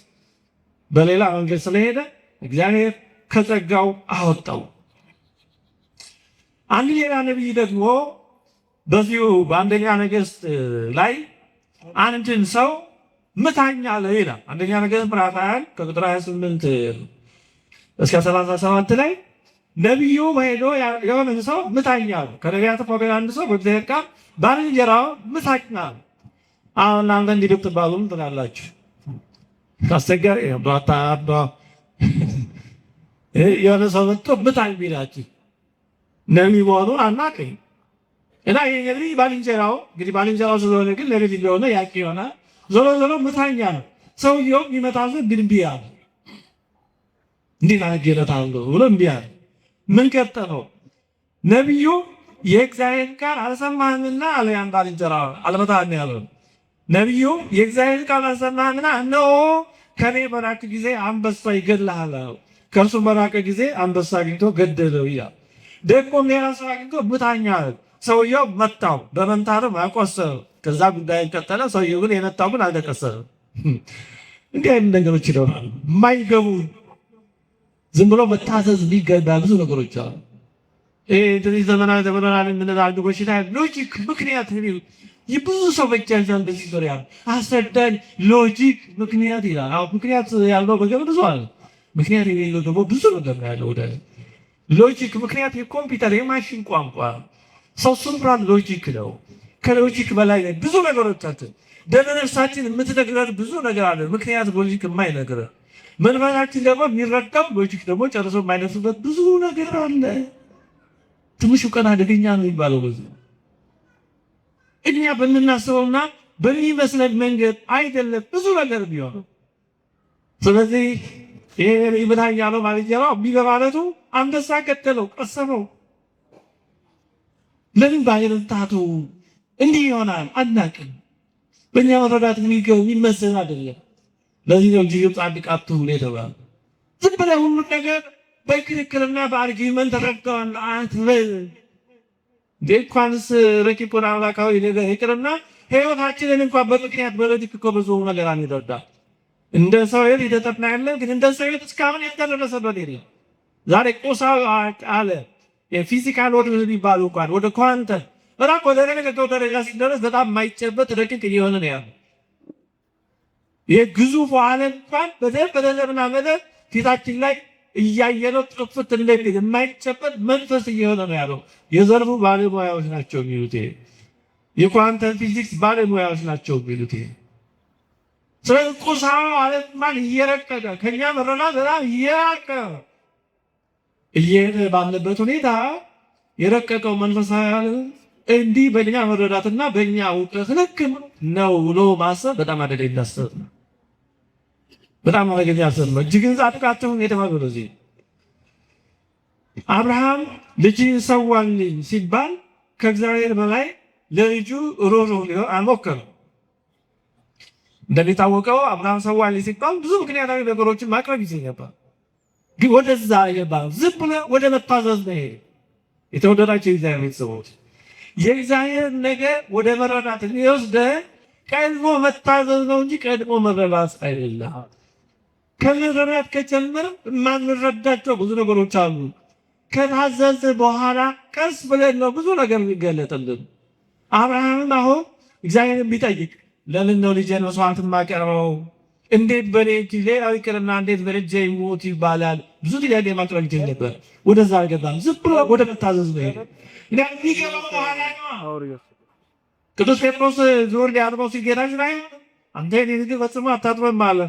በሌላ መንገድ ስለሄደ እግዚአብሔር ከጸጋው አወጣው። አንድ ሌላ ነቢይ ደግሞ በዚሁ በአንደኛ ነገሥት ላይ አንድን ሰው ምታኝ አለ ይላል። አንደኛ ነገሥት ምዕራፍ 21 ከቁጥር 28 እስከ 37 ላይ ነቢዩ ሄዶ የሆነን ሰው ምታኝ አለ። ከነቢያት ወገን አንድ ሰው በእግዚአብሔር ቃል ባልንጀራው ምታኝ አለ። አሁን እናንተ እንዲህ ብትባሉም ትላላችሁ ካስቸጋሪ የሆነ ሰው መጥቶ ምታኝ ቢላችሁ ነቢይ መሆኑን አናውቅም እና ይህ ነቢይ ባልንጀራው እንግዲህ ባልንጀራው ስለሆነ ግን ነቢይ ሊሆነ ያውቅ ይሆናል። ዞሮ ዞሮ ምታኛ ነው። ሰውየው የሚመታው ግን እምቢ አለ። እንዴት አድርጌ እመታለሁ ብሎ እምቢ አለ። ምን ቀጠለው? ነቢዩ የእግዚአብሔር ቃል አልሰማህምና አለ ያን ባልንጀራው አልመታህም ያለው ነቢዩ የእግዚአብሔር ቃል አልሰማህምና እነሆ ከኔ በራቅ ጊዜ አንበሳ ይገድልሃል። ከእርሱ በራቀ ጊዜ አንበሳ አግኝቶ ገደለው ይላል። ደግሞ ሌላ ሰው አግኝቶ ምታኝ አለ። ሰውየው መታው፣ በመምታትም አቆሰለው። ከዛ ጉዳይ ቀጠለ። ሰውየው ግን የመታው ግን አልተቀሰለም። እንዲህ አይነት ነገሮች ይኖራሉ የማይገቡ ዝም ብሎ መታዘዝ የሚገባ ብዙ ነገሮች አሉ። እንደዚህ ዘመናዊ የምንላሉ በሽታ ሎጂክ ምክንያት የብዙ ሰው በጃዛ እንደዚህ ዙሪያ አስረዳኝ ሎጂክ ምክንያት ይላል። አሁን ምክንያት ያለው ነገር ብዙ አለ። ምክንያት የሌለው ደግሞ ብዙ ነገር ያለው ወደ ሎጂክ ምክንያት የኮምፒውተር የማሽን ቋንቋ ሰው ሱፕራን ሎጂክ ነው። ከሎጂክ በላይ ብዙ ነገሮች አሉ። በነፍሳችን የምትነግረን ብዙ ነገር አለ። ምክንያት ሎጂክ የማይነግረን መንፈሳችን ደግሞ የሚረዳው ሎጂክ ደግሞ ጨርሶ የማይነሱበት ብዙ ነገር አለ። ትንሽ እውቀት አደገኛ ነው የሚባለው በዚህ እኛ በምናስበውና በሚመስለን መንገድ አይደለም ብዙ ነገር ቢሆን። ስለዚህ ይሄ ይብላኝ ያለው ባልንጀራው ቢበማለቱ አንበሳ ገደለው፣ ቀሰፈው። ለምን ባይረታቱ እንዲህ ይሆናል አናውቅም። በእኛ መረዳት የሚመስል አይደለም። ለዚህ ነው እጅግ ጻድቅ አትሁን የተባለው። ዝም ብለህ ሁሉ ነገር በክርክርና በአርጊመንት ተረድተዋል አትበል። እንኳንስ ረቂቁን አምላካዊ ነገር ይቅርና ሕይወታችንን እንኳን በምክንያት በሎጂክ እኮ ብዙ ነገር አንረዳም። እንደ ሰው ሕይወት የተጠና ያለን ግን እንደ ሰው ሕይወት እስካሁን የተደረሰበት የለም። ዛሬ ቁሳዊ አለ የፊዚካል ወርልድ የሚባለው እንኳን ወደ ኳንተም በጣም ወደ ረቀቀው ደረጃ ሲደረስ በጣም የማይጨበጥ ረቂቅ እየሆነ ነው ያለው። የግዙፉ ዓለም እንኳን በደለብና መደብ ፊታችን ላይ እያየነው ጥፍት እንደሚል የማይጨበጥ መንፈስ እየሆነ ነው ያለው። የዘርፉ ባለሙያዎች ናቸው የሚሉት፣ የኳንተም ፊዚክስ ባለሙያዎች ናቸው የሚሉት። ስለዚህ ቁሳዊ ዓለም እንኳን እየረቀቀ ከኛ መረዳት በጣም እየራቀ እየሄደ ባለበት ሁኔታ የረቀቀው መንፈሳዊ ዓለም እንዲህ በእኛ መረዳትና በእኛ እውቀት ልክ ነው ብሎ ማሰብ በጣም አደገ ይዳሰብ ነው። በጣም አደገኛ ያሰብ ነው። እጅግን ጻድቃቸውን የተባለው ለዚህ አብርሃም ልጅ ሰዋልኝ ሲባል ከእግዚአብሔር በላይ ለልጁ ሮሮ ሊሆን አልሞከረም። እንደሚታወቀው አብርሃም ሰዋልኝ ሲባል ብዙ ምክንያታዊ ነገሮችን ማቅረብ ይችል ነበር፣ ግን ወደዛ አይገባም። ዝም ብሎ ወደ መታዘዝ ነው። የተወደዳቸው የእግዚአብሔር ቤተሰቦች የእግዚአብሔር ነገር ወደ መረዳት የሚወስደን ቀድሞ መታዘዝ ነው እንጂ ቀድሞ መረዳት አይደለም። ከመረዳት ከጀመረ የማንረዳቸው ብዙ ነገሮች አሉ። ከታዘዝ በኋላ ቀስ ብለን ነው ብዙ ነገር የሚገለጥልን። አብርሃምም አሁን እግዚአብሔርን ቢጠይቅ ለምን ነው ልጄን መስዋዕት የማቀርበው? እንዴት በኔ እጅ ሌላው ይቅርና እንዴት በልጄ ይሞት ይባላል? ብዙ ጥያቄ ማቅረብ ይችል ነበር። ወደዛ አልገባም። ዝም ብሎ ወደ መታዘዝ ነው ሄደ። ቅዱስ ጴጥሮስ ዞር ሊያጥበው ሲጌታች ላይ አንተ የእኔን እግር ፈጽሞ አታጥበም አለ።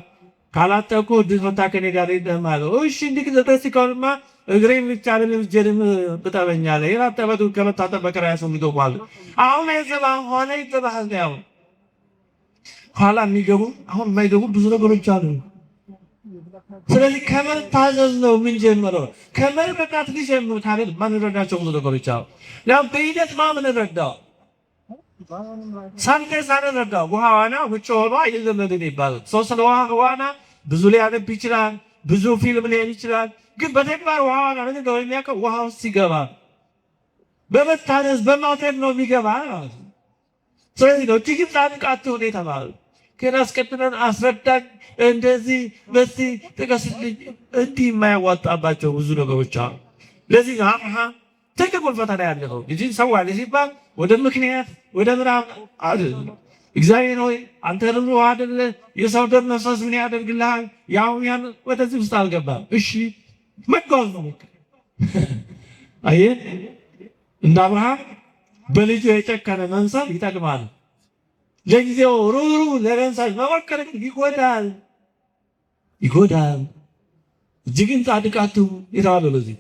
ካላጠብኩ እድል ፈንታ ከእኔ ጋር የለህም አለው። እሺ እንዲህ ዘጠኝ ሲሆንማ እግሬን ብቻ አይደለም እጄንም እጠበኝ አለ። የታጠበ ከመታጠብ በቀር አያስፈልገውም ማለት አሁን የዘባ ሆነ ይዘባል ያው ኋላ የሚገቡ አሁን የማይገቡ ብዙ ነገሮች አሉ። ስለዚህ ከመታዘዝ ነው የምንጀምረው። ከመረዳት ሊጀምሩ ታዲያ ማንረዳቸው ብዙ ነገሮች አሉ። ያው በሂደት ማምንረዳው ሳንረዳው ውሃ ዋና ውጭ ሆኖ አይለመድም ይባላል። ሰው ስለ ውሃ ዋና ብዙ ሊያነብ ይችላል፣ ብዙ ፊልም ሊሄድ ይችላል። ግን በተግባር ውሃ ዋና ምን እንደሆነ የሚያውቀው ውሃ ውስጥ ሲገባ በመታዘዝ በማውረድ ነው የሚገባ ማለት ነው። ስለዚህ ነው እጅግም ጻድቅ አትሁን የተባለው። ግን አስቀድመን አስረዳን እንደዚህ በዚህ ጥቀስልኝ እንዲህ የማያዋጣባቸው ብዙ ነገሮች አሉ። ለዚህ ነው አብርሃም ትልቁን ፈተና ያለፈው ልጅን ሰዋልኝ ሲባል ወደ ምክንያት ወደ ምዕራብ አይደለም። እግዚአብሔር ሆይ አንተ ደግሞ አይደለ የሰው ደም መፍሰስ ምን ያደርግልሃል? ያው ያን ወደዚህ ውስጥ አልገባም። እሺ መጓዝ ነው። አየህ እንደ አብርሃም በልጁ የጨከነ መንሰብ ይጠቅማል። ለጊዜው ሩሩ ለመንሳት መሞከር ይጎዳል። እጅግን ጻድቅ አትሁን የተባለው ለዚህ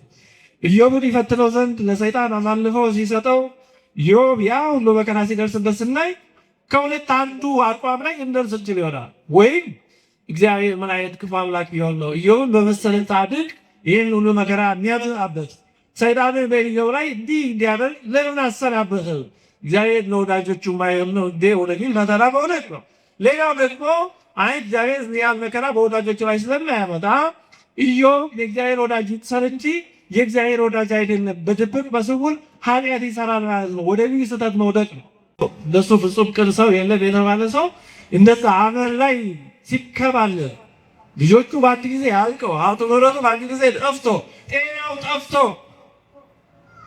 ኢዮብን ይፈትነው ዘንድ ለሰይጣን አሳልፈው ሲሰጠው ኢዮብ ያ ሁሉ መከራ ሲደርስበት ስናይ ከሁለት አንዱ አቋም ላይ እንደርስ እንችል ይሆናል። ወይም እግዚአብሔር ምን አይነት ክፉ አምላክ ቢሆን ነው ኢዮብን በመሰለ ጻድቅ ይህን ሁሉ መከራ የሚያመጣበት? ሰይጣንን በኢዮብ ላይ እንዲህ እንዲያደርግ ለምን አሰናበተው? እግዚአብሔር ለወዳጆቹ ማየም ነው እንዴ? ወደፊት ፈተና በእውነት ነው። ሌላው ደግሞ አይ እግዚአብሔር ያን መከራ በወዳጆቹ ላይ ስለማያመጣ ኢዮብ የእግዚአብሔር ወዳጅ ይሰር እንጂ የእግዚአብሔር ወዳጅ አይደለም፣ በድብቅ በስውር ኃጢአት ይሰራል ማለት ነው። ወደ ልዩ ስህተት መውደቅ ነው። እንደሱ ፍጹም ቅን ሰው የለም የተባለ ሰው እንደዛ አመር ላይ ሲከባለ ልጆቹ በአንድ ጊዜ ያልቀው ሀብቱ ንብረቱ በአንድ ጊዜ ጠፍቶ ጤናው ጠፍቶ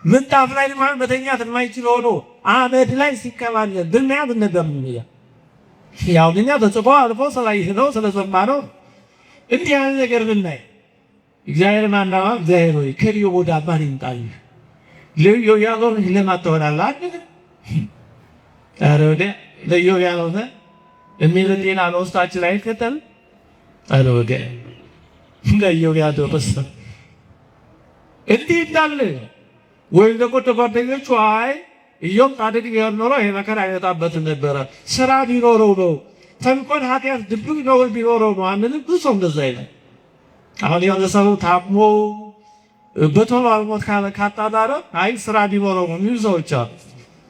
ምንጣፍ ላይ እንኳን መተኛት የማይችል ሆኖ አመድ ላይ ሲከባለ ብናያት እንደምንያ ያው እኛ ተጽፎ አልፎ ስላየነው ስለሰማነው እንዲህ ያለ ነገር ብናይ እግዚአብሔር ማንዳማ እግዚአብሔር ሆይ ከኢዮብ ወደ ማን ይምጣል? ለኢዮብ ያለው ለማን ትሆናለህ አይደል? ኧረ ወደ ለኢዮብ ያለው የሚለጤና ለውስጣችን ላይ ከተል ኧረ ወደ ለኢዮብ ያለው በስ እንዲህ እንዳለ ወይ ደግሞ ተጓደኞቹ አይ ኢዮብ ጻድቅ ቢሆን ኖሮ ይሄ መከራ አይመጣበትም ነበረ፣ ስራ ቢኖረው ነው፣ ተንኮል ኃጢአት ድብቅ ነው ቢኖረው ነው አንልም። ብዙ ሰው እንደዛ ይላል። አሁን የሆነ ሰው ታሞ በቶሎ አልሞት ካጣዳረ አይ ስራ ቢኖረው ነው የሚሉ ሰዎች አሉ።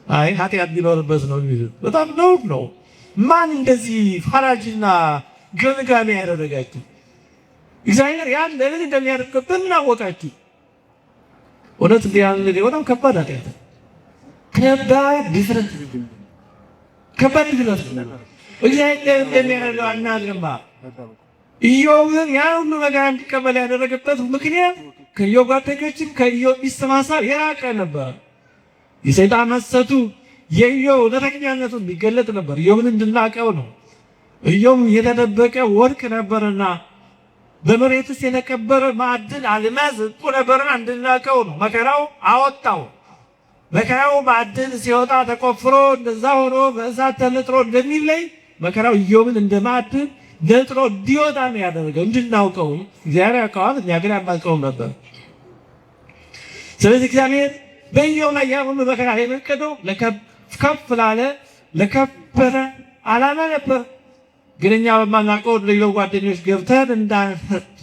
አይ ኃጢአት ቢኖርበት ነው የሚሉ በጣም ነው። ማን እንደዚህ ፈራጅና ገምጋሚ ያደረጋችሁ? እግዚአብሔር ያን ለምን እንደሚያደርግብን እናወቃችሁ? እውነት ቢያን ነገር በጣም ከባድ ኃጢአት ከባድ ዲፍረንት እግዚአብሔር እንደሚያደርገው አናድርማ። ኢዮብን ያን ሁሉ መከራ እንዲቀበል ያደረገበት ምክንያት ከኢዮብ ጓደኞችም ከኢዮብ ሚስት ሐሳብ የራቀ ነበር። የሰይጣን ሐሰቱ የኢዮብ እውነተኛነቱ የሚገለጥ ነበር። ኢዮብን እንድናቀው ነው። ኢዮብ የተደበቀ ወርቅ ነበርና በመሬት ውስጥ የተቀበረ ማዕድን አልማዝ ዕንቁ ነበርና እንድናቀው ነው። መከራው አወጣው። መከራው ማዕድን ሲወጣ ተቆፍሮ እንደዛ ሆኖ በእሳት ተነጥሮ እንደሚለይ መከራው ኢዮብን እንደ ማዕድን ነጥሮ እንዲወጣ ነው ያደረገው። እንድናውቀው እግዚአብሔር ያውቀዋል፣ እኛ ግን አናውቀውም ነበር። ስለዚህ እግዚአብሔር በኢዮብ ላይ ያሁኑ መከራ የፈቀደው ከፍ ላለ ለከበረ ዓላማ ነበር። ግን እኛ በማናውቀው ሌሎች ጓደኞች ገብተን እንዳንፈርድ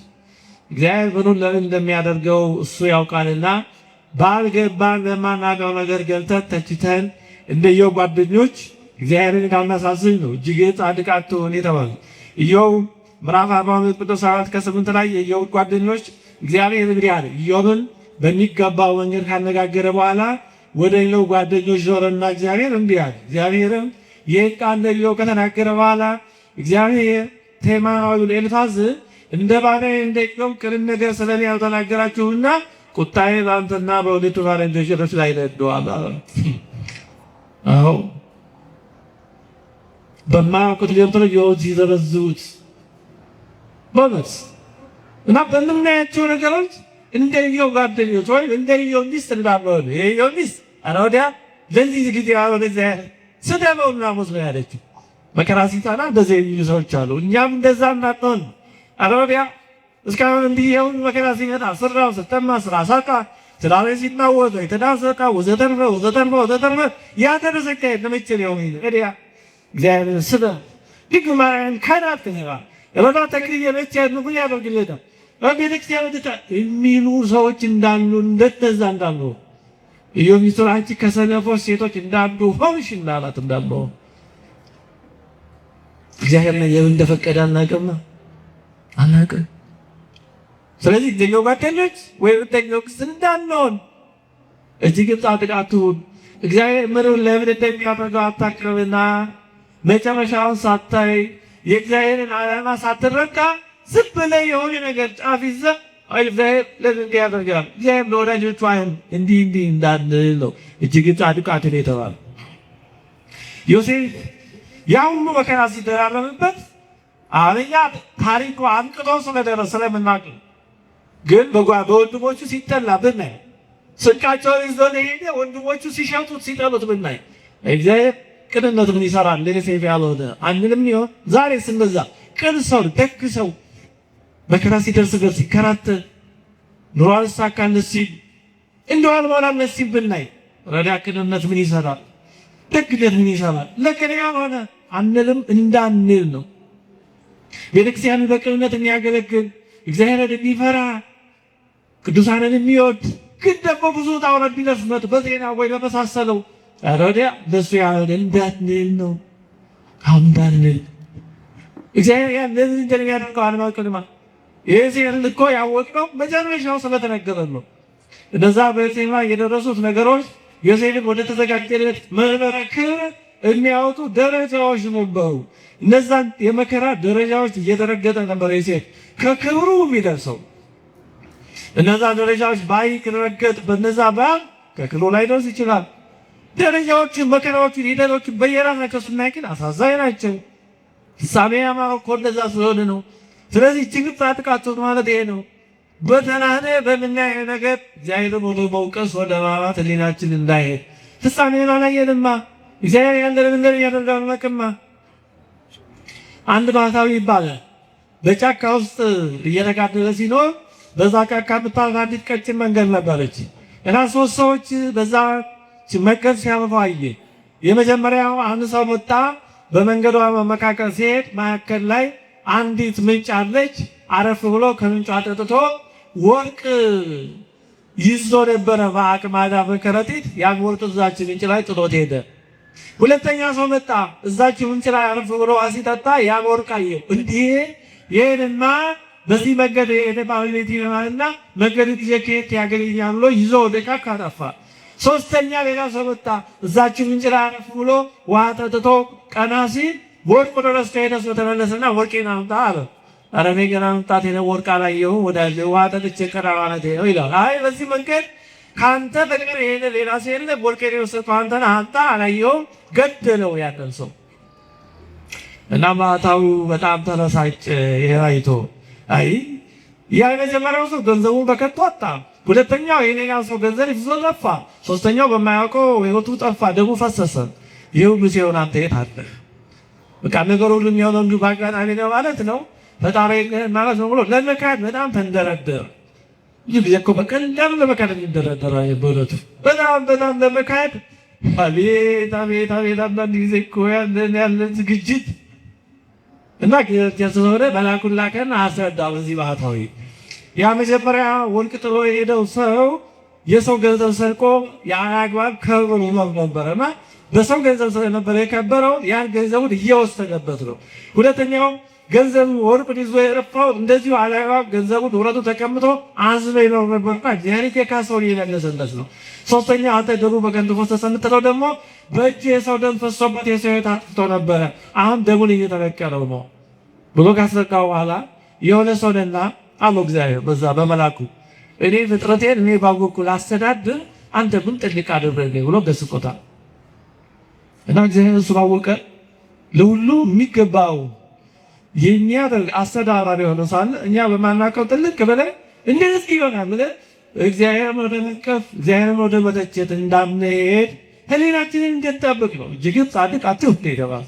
እግዚአብሔር ምኑን ለምን እንደሚያደርገው እሱ ያውቃልና ባልገባን በማናውቀው ነገር ገብተን ተችተን እንደ ኢዮብ ጓደኞች እግዚአብሔርን ካልናሳዝን ነው እጅግ ጻድቅ አትሁን የተባለ። ኢዮብ ምዕራፍ 42 ቁጥር 7 ከ8 ላይ የኢዮብ ጓደኞች እግዚአብሔር እንግዲህ አለ ኢዮብን በሚገባው መንገድ ካነጋገረ በኋላ ወደ ኢዮብ ጓደኞች ዞረና እግዚአብሔር እንዲህ አለ። እግዚአብሔርም ይህን ቃል ለኢዮብ ከተናገረ በኋላ እግዚአብሔር ቴማናዊውን ኤልፋዝ እንደ ባሪያዬ እንደ ኢዮብ ቅን ነገር ስለኔ ያልተናገራችሁና ቁጣዬ በአንተና በሁለቱ ባልንጀሮች ላይ ነድዷል። አዎ በማያውቁት ገብተው ኢዮብን ሲዘረዝሩት በእውነት እና በምናያቸው ነገሮች እንደ ኢዮብ ጓደኞች ወይም እንደ ኢዮብ ሚስት እንዳልሆነ የኢዮብ ሚስት ኧረ ወዲያ ለዚህ ጊዜ ወደዚያ ስደበውና ሞት ነው ያለችው። መከራ ሲጣላ እንደዚህ የሚሉ ሰዎች አሉ። እኛም እንደዛ እናጥሆን ኧረ ወዲያ እስካሁን እንዲየውን መከራ ሲመጣ ስራው ስተማ ስራ ሳቃ ስራው ሲናወጥ የተዳሰቃ ወዘተርፈ ያደረሰካ ለመቼ ነው ወዲያ እግዚአብሔር ስለ ዲግማን ካናት ከነባ ረዳ ተክሊል ለቻ ነው ያደርግልታ በቤተክርስቲያን የሚሉ ሰዎች እንዳሉ እንደተዛ እንዳሉ ኢዮብ ሚስቱን አንቺ ከሰነፎች ሴቶች እንዳሉ ሆንሽ እንዳላት እንዳሉ እግዚአብሔር ነው እንደፈቀደ አናውቅም። ስለዚህ እንደኛው ጓደኞች ወይ እንደኛው እንዳንሆን እጅግ ጻድቅ አትሁን። እግዚአብሔር ምሩን ለምን እንደሚያደርገው አታውቅምና መጨረሻውን ሳታይ የእግዚአብሔርን ዓላማ ሳትረዳ ዝም ብለህ የሆነ ነገር ጫፍ ይዘህ እግዚአብሔር ለምን ያደርጋል? እግዚአብሔር ለወዳጆቹ አይን እንዲህ እንዳንል ነው እጅግ ጻድቅ አትሁን የተባለው። ዮሴፍ ያ ሁሉ መከራ ሲደራረብበት አብያ ታሪኩ አንቅቶ ስለደረሰ ስለምናውቅ ግን በወንድሞቹ ሲጠላ ብናይ ስቃቸውን ይዞ ለሄደ ወንድሞቹ ሲሸጡት ሲጠሉት ብናይ እግዚአብሔር ቅንነት ምን ይሰራል? ለዮሴፍ ያልሆነ አንልም ይሆን? ዛሬ ስንበዛ ቅን ሰው ደግ ሰው መከራ ሲደርስበት ሲከራተት ኑሮ አልሳካለት ሲል እንደው አልሞላለት ሲል ብናይ ረዳ ቅንነት ምን ይሰራል? ደግነት ምን ይሰራል? ለቅን ያልሆነ አንልም እንዳንል ነው። ቤተክርስቲያን በቅንነት የሚያገለግል እግዚአብሔርን የሚፈራ ቅዱሳንን የሚወድ ግን ደግሞ ብዙ ታውረድ ቢደርስበት በዜና ወይ በመሳሰለው ረዳ ደሱ ያለ እንዳንል ነው። አሁን እንዳንል እግዚአብሔር ያን ለዚህ እንደሚያደርገው አልማቀልማ የዚህን እኮ ያወቅነው መጨረሻው ስለተነገረን ነው። እነዛ በዜና የደረሱት ነገሮች ዮሴፍን ወደ ተዘጋጀለት መንበረ ክብር የሚያወጡ ደረጃዎች ነበሩ። እነዛን የመከራ ደረጃዎች እየተረገጠ ነበር ዮሴፍ ከክብሩ የሚደርሰው። እነዛ ደረጃዎች ባይረገጥ በነዛ ባል ከክብሩ ላይ ደርስ ይችላል። ደረጃዎችን መከራዎችን ሂደቶችን በየራሳቸው ስናይ ግን አሳዛኝ ናቸው። ፍጻሜ ያማረው እኮ እንደዛ ስለሆነ ነው። ስለዚህ እጅግ ጻድቅ አትሁን ማለት ይሄ ነው። በተናነ በምናየው ነገር እግዚአብሔርን ወደ መውቀስ ወደ ማማት ሕሊናችን እንዳይሄድ ፍጻሜውን አላየንማ። እግዚአብሔር ያለንን ነገር ያደርጋል መቅማ አንድ ባህታዊ ይባላል። በጫካ ውስጥ እየተጋደለ ሲኖር በዛ ጫካ ብታልፍ አንዲት ቀጭን መንገድ ነበረች እና ሶስት ሰዎች በዛ መንገድ ሲያልፉ አየ። የመጀመሪያው አንድ ሰው መጣ። በመንገዷ መካከል ሲሄድ መካከል ላይ አንዲት ምንጭ አለች። አረፍ ብሎ ከምንጯ ጠጥቶ ወርቅ ይዞ ነበረ በአቅማዳ በከረጢት። ያን ወርቅ እዛች ምንጭ ላይ ጥሎት ሄደ። ሁለተኛ ሰው መጣ። እዛች ምንጭ ላይ አረፍ ብሎ ሲጠጣ ያን ወርቅ አየው። እንዲህ ይሄንማ በዚህ መንገድ የተባለለት ይማልና መንገድ ትየከት ያገኛል ብሎ ይዞ ወደ ጫካ ጠፋ። ሶስተኛ ሌላ ሰው መጣ። እዛች ምንጭ ላይ አረፍ ብሎ ውሃ ጠጥቶ ቀና ሲል ወርቁ ድረስ ከሄደ ተመለሰና ወርቄን አምጣ አለ። ኧረ እኔ ገና መምጣቴ ነው፣ ወርቅ አላየሁም ወዳጄ፣ ውሃ ጠጥቼ ቀረ ማለቴ ነው ይላል። አይ በዚህ መንገድ ከአንተ በቀር ይሄን ሌላ ሰው የለም፣ ወርቄን የወሰድከው አንተ ነህ፣ አንተ አላየሁም፣ ገደለው ያንን ሰው። እና ባህታዊው በጣም ተበሳጨ። ይሄን አይቶ አይ ያ የመጀመሪያው ሰው ገንዘቡን በከንቱ አጣ፣ ሁለተኛው የሌላው ሰው ገንዘብ ይዞ ጠፋ፣ ሶስተኛው በማያውቀው ህይወቱ ጠፋ፣ ደሙ ፈሰሰ። ይኸው ጊዜ ሆነ አንተ የት አለህ? በቃ ነገሩ ሁሉ የሚሆነው እንዲሁ በአጋጣሚ ነው ማለት ነው፣ ፈጣሪ ማለት ነው ብሎ ለመካድ በጣም ተንደረደረ። ይህ ጊዜ እኮ በቀላሉ ለመካድ የሚደረደረ በእውነቱ በጣም ለመካድ አቤት አቤት አቤት። አንዳንድ ጊዜ እኮ ያለን ዝግጅት እና ሆነ መላኩን ላከና አስረዳ። በዚህ ባህታዊ ያ መጀመሪያ ወርቅ ጥሎ የሄደው ሰው የሰው ገንዘብ ሰርቆ ያላግባብ ከብሮ ነበረና በሰው ገንዘብ ስለነበረ የከበረው ያን ገንዘቡን እየወሰደበት ነው። ሁለተኛው ገንዘቡ ወርቁን ይዞ የረፋው እንደዚሁ አላግባብ ገንዘቡን ንብረቱ ተቀምጦ አዝኖ ይኖር ነበርና ጀሪት የካሰውን እየመለሰለት ነው። ሶስተኛ አንተ ደሙ በከንቱ ፈሰሰ የምትለው ደግሞ በእጅ የሰው ደም ፈሶበት የሰው ሕይወት አጥፍቶ ነበረ፣ አሁን ደሙን እየተበቀለው ነው ብሎ ካስረካው በኋላ የሆነ ሰው ነና አለው እግዚአብሔር በዛ በመላኩ እኔ ፍጥረቴን እኔ ባወቅኩ ላስተዳድር፣ አንተ ግን ጥልቅ አድርገኝ ብሎ ገስጾታል። እና እግዚአብሔር እሱ ባወቀ ለሁሉ የሚገባው የሚያደርግ አስተዳዳሪ ሆኖ ሳለ እኛ በማናውቀው ጥልቅ ብለን እንደዚህ ይሆናል ብለን እግዚአብሔር ወደ መንቀፍ እግዚአብሔር ወደ መተቸት እንዳንሄድ ህሊናችንን እንድንጠብቅ ነው። እጅግ ጻድቅ አትሁን ይደባል።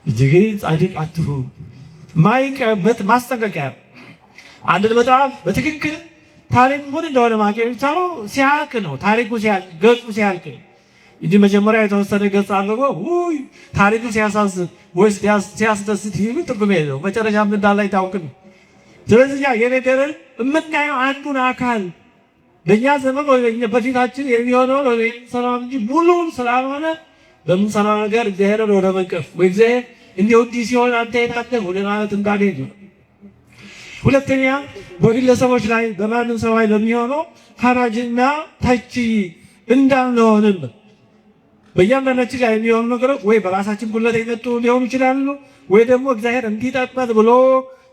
እጅግ ጻድቅ አትሁን ማይቀበት ማስጠንቀቂያ። አንድ መጽሐፍ በትክክል ታሪክ ምን እንደሆነ ማወቅ የሚቻለው ሲያልቅ ነው። ታሪኩ ሲያልቅ ገጹ ሲያልቅ እንጂ መጀመሪያ የተወሰነ ገጽ አድርጎ ውይ ታሪኩ ሲያሳዝን ወይስ ሲያስደስት ይሉ ጥቅም የለው፣ መጨረሻ ምን እንዳለ አይታወቅም። ስለዚህ የነገርን የምናየው አንዱን አካል በእኛ ዘመን በፊታችን የሚሆነው ሰላም እንጂ ሙሉውን ስላልሆነ በምንሰራው ነገር እግዚአብሔርን ወደ መንቀፍ ወይ እግዚአብሔር እንዲህ ሲሆን አንተ የታደግ ወደ ማለት እንዳልሄድ ነው። ሁለተኛ በግለሰቦች ላይ በማንም ሰው ላይ ለሚሆነው ፈራጅና ተቺ እንዳንሆንም በእያንዳንዳችን ላይ የሚሆኑ ነገሮች ወይ በራሳችን ጉለት የመጡ ሊሆኑ ይችላሉ፣ ወይ ደግሞ እግዚአብሔር እንዲጠቅመን ብሎ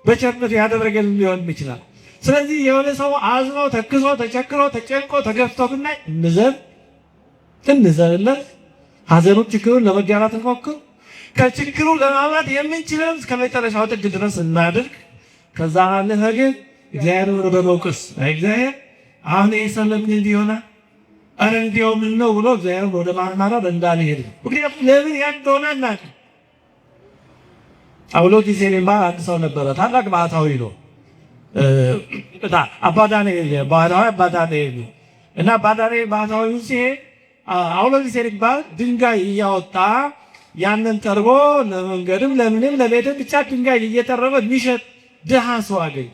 በቸርነቱ ያደረገን ሊሆን ይችላል። ስለዚህ የሆነ ሰው አዝኖ ተክዞ ተቸክሮ ተጨንቆ ተገፍቶ ብናይ እንዘንለት፣ ሀዘኑን ችግሩን ለመጋራት እንሞክር፣ ከችግሩ ለማምራት የምንችለውን እስከ መጨረሻው ጥግ ድረስ እናድርግ። ከዛ አለፈ ግን እግዚአብሔር ወደ መውቀስ እግዚአብሔር አሁን የሰለም እንዲሆነ አረ እንዲያው ምን ነው ብሎ እግዚአብሔር ወደ ማማረር እንዳልሄድ። ምክንያቱም ለምን ያንተሆነ እናት አውሎጊስ የሚባል አንድ ሰው ነበረ። ታላቅ ባህታዊ ነው። አባዳንኤል ባህታዊ እና አባዳንኤል ባህታዊ ሲሄድ አውሎጊስ የሚባል ድንጋይ እያወጣ ያንን ጠርቦ ለመንገድም ለምንም ለቤትም ብቻ ድንጋይ እየጠረበ የሚሸጥ ድሃ ሰው አገኘ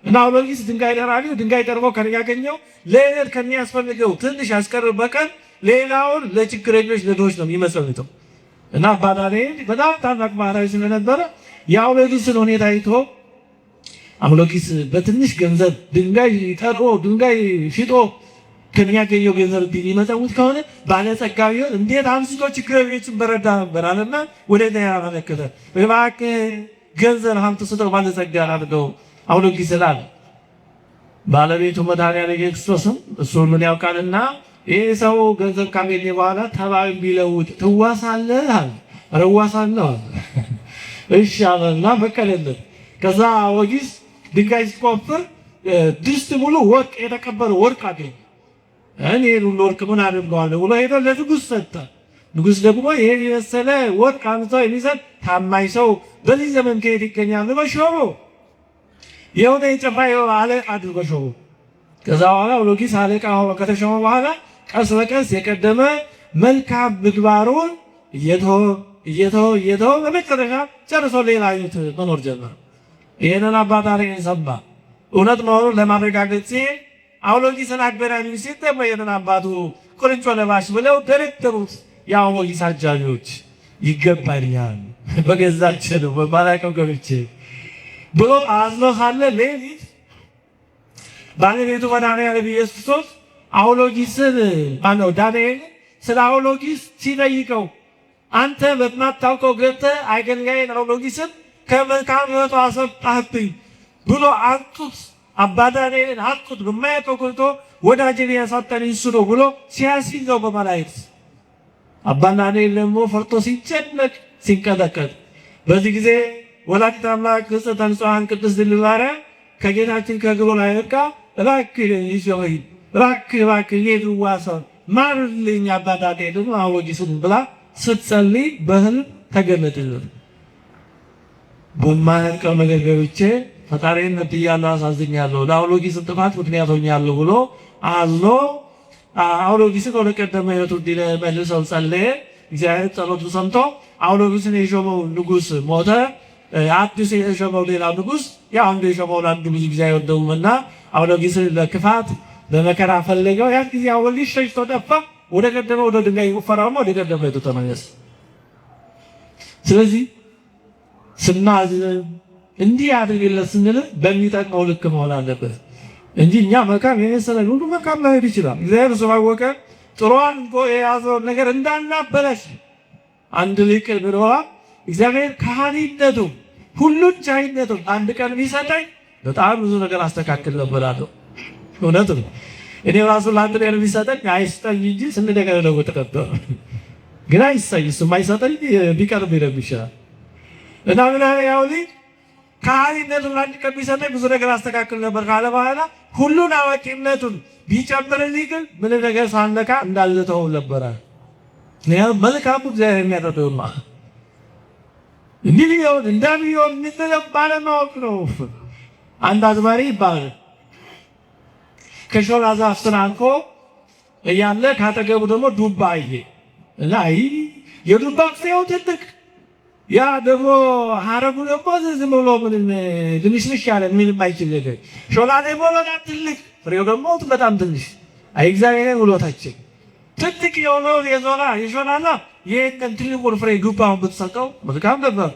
እና አውሎጊስ ድንጋይ ደራሪ ድንጋይ ጠርቦ ያገኘው ለእለት ከሚያስፈልገው ትንሽ ያስቀር በቀን ሌላውን ለችግረኞች ለድሆች ነው የሚመጸውተው። እና አባዳንኤል በጣም ታላቅ ባህታዊ ስለነበረ የአውሎጊስን ሁኔታ አይቶ አውሎጊስ በትንሽ ገንዘብ ድንጋይ ጠርቦ ድንጋይ ሽጦ ከሚያገኘው ገንዘብ ቢመጸውት ከሆነ ባለጸጋ ቢሆን እንዴት አንስቶ ችግረኞችን በረዳ ነበር አለና ወደ ዚያ መለከተ። እባክህ ገንዘብ ሀብት ስጠው ባለጸጋ አድርገው አውሎጊስ ስላለ ባለቤቱ መድኃኒዓለም ክርስቶስም እሱ ምን ያውቃልና ይህ ሰው ገንዘብ ካገኘ በኋላ ተባይ ቢለውጥ ትዋሳለህ አለ። ኧረ እዋሳለሁ አለ። እሺ አለና በቀለለት። ከዛ አውሎጊስ ድንጋይ ሲቆፍር ድስት ሙሉ ወርቅ የተቀበረ ወርቅ አገኘ። እኔ ሁሉ ወርቅ ምን አድርገዋለሁ ብሎ ሄዶ ለንጉሥ ሰጠ። ንጉሥ ደግሞ ይሄን የመሰለ ወርቅ አንስቶ የሚሰጥ ታማኝ ሰው በዚህ ዘመን ከየት ይገኛል ብሎ ሾመው። የሆነ የጭፍራ አለቃ አድርጎ ሾመው። ከዛ በኋላ አውሎጊስ አለቃ ከተሾመ በኋላ ቀስ በቀስ የቀደመ መልካም ምግባሩን እየተወ በመጨረሻ ጨርሶ ሌላ አይነት መኖር ጀመረ። ይህንን አባዳንኤል ሰማ። እውነት መሆኑን ለማረጋገጥ ሲሄድ አውሎጊስን አገናኙ። ሲል ደግሞ ይህንን አባቱ ቁርንጮ ለባሽ ብለው ደረደሩት። የአውሎጊስ አጃቢዎች ይገባኛል በገዛችን ነው በማላውቀው ገብቼ ብሎ አዝኖ ሳለ ሌሊት ባለቤቱ መድኃኒዓለም ኢየሱስ ክርስቶስ አውሎጊስን ማነው ዳንኤል ስለ አውሎጊስ ሲጠይቀው አንተ በማታውቀው ገብተህ አገልጋይን አውሎጊስን ከመቃብሩ አስወጣህብኝ ብሎ አንጡት፣ አባ ዳንኤልን አንጡት፣ በማያውቀው ገብቶ ወዳጄን ያሳጣኝ እሱ ነው ብሎ ሲያስይዘው በመላእክት አባ ዳንኤል ደግሞ ፈርቶ ሲጨነቅ ሲንቀጠቀጥ፣ በዚህ ጊዜ ወላዲተ አምላክ ንጽሕተ ንጹሐን ቅድስት ድንግል ማርያም ከጌታችን ከእግሩ ላይ ወድቃ እባክህ ይዞይ እባክህ የድዋሰው ማርልኝ አባ ዳንኤልን አውሎጊስን ብላ ስትጸልይ በሕልም ተገለጠለት። በማያውቀው ነገር ገብቼ ፈጣሪን በድያለሁ፣ አሳዝኛለሁ፣ ለአውሎጊስ ጥፋት ምክንያት ሆኛለሁ ብሎ አዝኖ አውሎጊስን ወደ ቀደመ ሕይወቱ እንዲመልሰው ጸለየ። እግዚአብሔር ጸሎቱን ሰምቶ አውሎጊስን የሾመው ንጉሥ ሞተ። አዲስ የሾመው ሌላ ንጉሥ ያው አንዱ የሾመውን አንዱ ብዙ ጊዜ አይወደውምና አውሎጊስን ለክፋት በመከራ ፈለገው። ያን ጊዜ አውሎጊስ ሸሽቶ ጠፋ። ወደ ቀደመ ወደ ድንጋይ ቆፈረውና ወደ ቀደመ ሕይወቱ ተመለሰ። ስለዚህ ስናዝን እንዲህ አድርግለት ስንል በሚጠቅመው ልክ መሆን አለበት እንጂ እኛ መካም የመሰለ ሁሉ መካም ላይሄድ ይችላል። እግዚአብሔር ስላወቀ ጥሩዋን የያዘውን ነገር እንዳናበላሽ አንድ ሊቅ ብለዋል። እግዚአብሔር ከሃሊነቱ ሁሉን ቻይነቱ አንድ ቀን ቢሰጠኝ በጣም ብዙ ነገር አስተካክል ነበራለሁ። እውነት ነው። እኔ ራሱ ለአንድ ቀን ቢሰጠኝ አይስጠኝ እንጂ ስንት ነገር ነው ተቀበለ። ግን አይሰኝ እሱ ማይሰጠኝ ቢቀርብ ይችላል እና ምን ያው ሊቅ ከሃሊነቱን አንድ ቀን ቢሰጠኝ ብዙ ነገር አስተካክል ነበር ካለ በኋላ ሁሉን አዋቂነቱን ቢጨምርልኝ ግን ምን ነገር ሳልነካ እንዳልተው ነበረ። መልካሙ እግዚአብሔር የሚያደርገው እንዲህ ሊሆን እንደሚሆን ምንድነው ባለማወቅ ነው። አንድ አዝማሪ ይባላል ከሾላ ዛፍ ስር አንቆ እያለ ካጠገቡ ደግሞ ዱባ አየ እና የዱባ ፍሬው ትልቅ ያ ደግሞ ሀረጉ ደግሞ ዝም ብሎ ምንም ትንሽንሽ ያለ ምንም አይችል ነገር ሾላ ደግሞ በጣም ትልቅ ፍሬው ደግሞ በጣም ትንሽ። አይ እግዚአብሔር ውሎታችን ትልቅ የሆነው የሾላና ይህን ትልቁን ፍሬ ዱባውን ብትሰጠው መልካም ነበር።